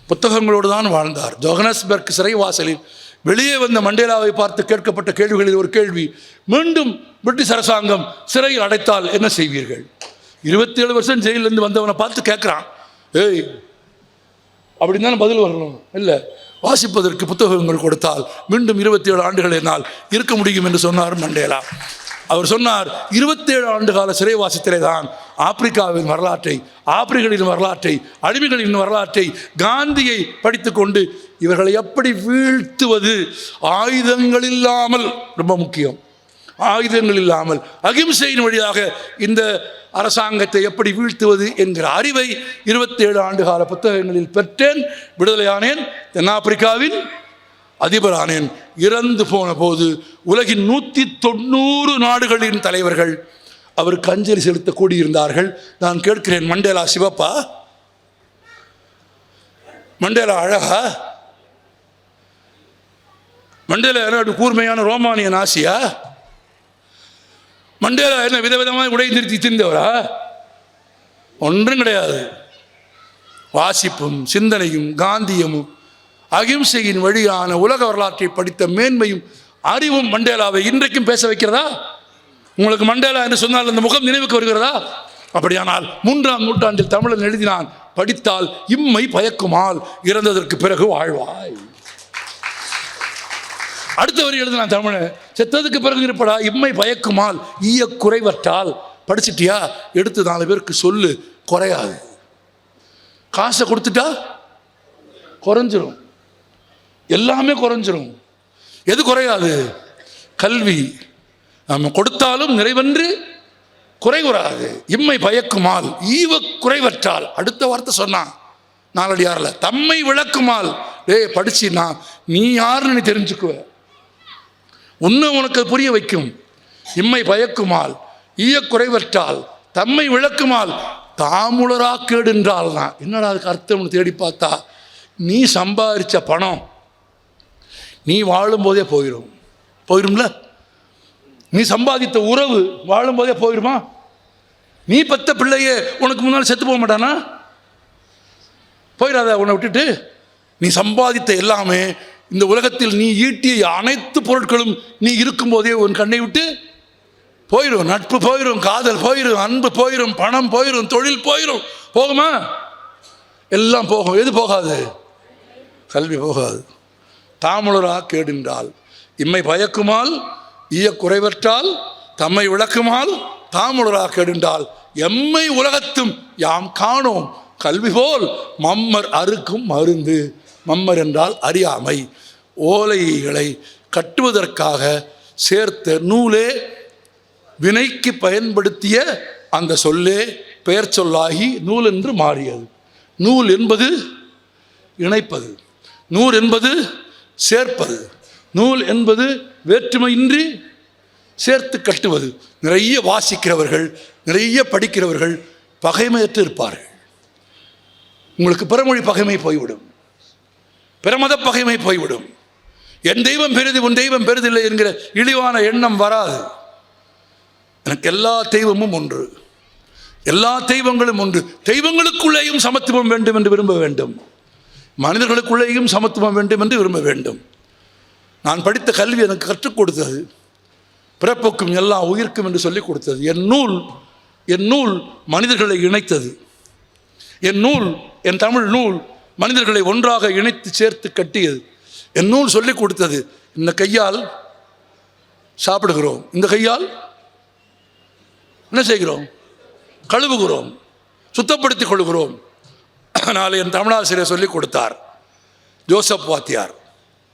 Speaker 1: புத்தகங்களோடு தான் வாழ்ந்தார். ஜோகனஸ்பர்க் சிறைவாசலில் வெளியே வந்த மண்டேலாவை பார்த்து கேட்கப்பட்ட கேள்விகளில் ஒரு கேள்வி, மீண்டும் பிரிட்டிஷ் அரசாங்கம் சிறையில் அடைத்தால் என்ன செய்வீர்கள்? 27 வருஷம் ஜெயிலிருந்து வந்தவனை பார்த்து கேட்குறான், ஏய் அப்படின்னு தானே பதில் வரணும். இல்லை, வாசிப்பதற்கு புத்தகங்கள் கொடுத்தால் மீண்டும் 27 ஆண்டுகள் என்னால் இருக்க முடியும் என்று சொன்னார் மண்டேலா. அவர் சொன்னார், 27 ஆண்டு கால சிறைவாசத்திலே தான் ஆப்பிரிக்காவின் வரலாற்றை, ஆப்பிரிக்கர்களின் வரலாற்றை, அடிமைகளின் வரலாற்றை, காந்தியை படித்து கொண்டு இவர்களை எப்படி வீழ்த்துவது, ஆயுதங்கள் இல்லாமல், ரொம்ப முக்கியம், ஆயுதங்கள் இல்லாமல் அகிம்சையின் வழியாக இந்த அரசாங்கத்தை எப்படி வீழ்த்துவது என்கிற அறிவை 27 ஆண்டு கால புத்தகங்களில் பெற்றேன். விடுதலையானேன், தென்னாப்பிரிக்காவின் அதிபரானேன். இறந்து போன போது உலகின் 190 நாடுகளின் தலைவர்கள் அவருக்கு அஞ்சலி செலுத்த கூடியிருந்தார்கள். நான் கேட்கிறேன், மண்டேலா சிவப்பா? மண்டேலா அழகா? மண்டேலா என்ன கூர்மையான ரோமானிய நாசியா? மண்டேலா என்ன விதவிதமாக உடை நிறுத்தி திரிந்தவரா? ஒன்றும் கிடையாது. வாசிப்பும் சிந்தனையும் காந்தியமும் அகிம்சையின் வழியான உலக வரலாற்றை படித்த மேன்மையும் அறிவும் மண்டேலாவை இன்றைக்கும் பேச வைக்கிறதா? உங்களுக்கு மண்டேலா என்று சொன்னால் அந்த முகம் நினைவுக்கு வருகிறதா? அப்படியானால் 3ஆம் நூற்றாண்டில் தமிழன் எழுதினான், படித்தால் இம்மை பயக்குமால் இறந்ததற்கு பிறகு வாழ்வாய். அடுத்த வரி எழுதினான் தமிழன், செத்ததுக்கு பிறகு இருப்படா இம்மை பயக்குமால் ஈய குறைவற்றால். படிச்சிட்டியா? எடுத்து 4 பேருக்கு சொல்லு, குறையாது. காசை கொடுத்துட்டா குறைஞ்சிரும், எல்லாமே குறைஞ்சிரும். எது குறையாது? கல்வி. நம்ம கொடுத்தாலும் நிறைவென்று குறைவுறாது. இம்மை பயக்குமால் ஈவ குறைவற்றால். அடுத்த வார்த்தை சொன்னான் நாலடியாரில், தம்மை விளக்குமால். படிச்சின்னா நீ யாருன்னு நீ தெரிஞ்சுக்குவ, இன்னும் உனக்கு புரிய வைக்கும். இம்மை பயக்குமால் ஈய குறைவற்றால் தம்மை விளக்குமால் தாமுலரா கேடுன்றால் தான். என்னடா அதுக்கு அர்த்தம்னு தேடி பார்த்தா, நீ சம்பாதிச்ச பணம் நீ வாழும்போதே போயிடும்ல. நீ சம்பாதித்த உறவு வாழும்போதே போயிடுமா? நீ பெத்த பிள்ளையே உனக்கு முன்னால் செத்து போக மாட்டானா? போயிடாத உன்னை விட்டுட்டு. நீ சம்பாதித்த எல்லாமே இந்த உலகத்தில் நீ ஈட்டிய அனைத்து பொருட்களும் நீ இருக்கும்போதே உன் கண்ணை விட்டு போயிடும். நட்பு போயிடும், காதல் போயிடும், அன்பு போயிடும், பணம் போயிடும், தொழில் போயிடும். போகுமா? எல்லாம் போகும். எது போகாது? கல்வி போகாது. தாமுலரா கேடுன்றால் இம்மை பயக்குமால் ஈய குறைவற்றால் தம்மை விளக்குமால் தாமுலரா கேடுன்றால் எம்மை உலகத்தும் யாம் காணோம் கல்வி போல் மம்மர் அறுக்கும் மருந்து. மம்மர் என்றால் அறியாமை. ஓலைகளை கட்டுவதற்காக சேர்த்த நூலே, வினைக்கு பயன்படுத்திய அந்த சொல்லே பெயர் சொல்லாகி நூல் என்று மாறியது. நூல் என்பது இணைப்பது, நூல் என்பது சேர்ப்பது, நூல் என்பது வேற்றுமையின்றி சேர்த்து கட்டுவது. நிறைய வாசிக்கிறவர்கள், நிறைய படிக்கிறவர்கள் பகைமையற்று இருப்பார்கள். உங்களுக்கு பிறமொழி பகைமை போய்விடும், பிரமத பகைமை போய்விடும். என் தெய்வம் பெரிது உன் தெய்வம் பெரிதில்லை என்கிற இழிவான எண்ணம் வராது. எனக்கு எல்லா தெய்வமும் ஒன்று, எல்லா தெய்வங்களும் ஒன்று. தெய்வங்களுக்குள்ளேயும் சமத்துவம் வேண்டும் என்று விரும்ப வேண்டும், மனிதர்களுக்குள்ளேயும் சமத்துவம் வேண்டும் என்று விரும்ப வேண்டும். நான் படித்த கல்வி எனக்கு கற்றுக் கொடுத்தது பிறப்புக்கும் எல்லா உயிர்க்கும் என்று சொல்லிக் கொடுத்தது. என் நூல் மனிதர்களை இணைத்தது. என் நூல், என் தமிழ் நூல் மனிதர்களை ஒன்றாக இணைத்து சேர்த்து கட்டியது. என் நூல் சொல்லிக் கொடுத்தது. இந்த கையால் சாப்பிடுகிறோம், இந்த கையால் என்ன செய்கிறோம்? கழுவுகிறோம், சுத்தப்படுத்திக் கொள்கிறோம். நாளை என் தமிழாசிரியர் சொல்லிக் கொடுத்தார், ஜோசப் வாத்தியார்.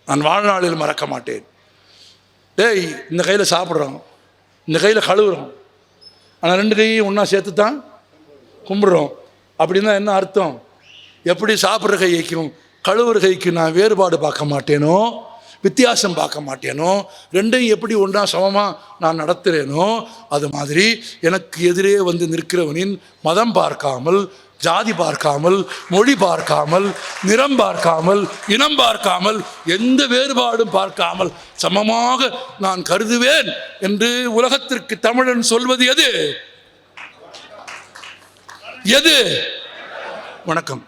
Speaker 1: நான் வாழ்நாளில் மறக்க மாட்டேன். இந்த கையில் சாப்பிட்றோம், இந்த கையில் கழுவுறோம், ஆனால் ரெண்டு கையும் ஒன்றா சேர்த்து தான் கும்பிட்றோம். அப்படின்னா என்ன அர்த்தம்? எப்படி சாப்பிட்ற கைக்கும் கழுவுற கைக்கு நான் வேறுபாடு பார்க்க மாட்டேனோ, வித்தியாசம் பார்க்க மாட்டேனோ, ரெண்டையும் எப்படி ஒன்றா சமமாக நான் நடத்துகிறேனோ, அது மாதிரி எனக்கு எதிரே வந்து நிற்கிறவனின் மதம் பார்க்காமல், ஜாதி பார்க்காமல், மொழி பார்க்காமல், நிறம் பார்க்காமல், இனம் பார்க்காமல், எந்த வேறுபாடும் பார்க்காமல் சமமாக நான் கருதுவேன் என்று உலகத்திற்கு தமிழன் சொல்வது எது? வணக்கம்.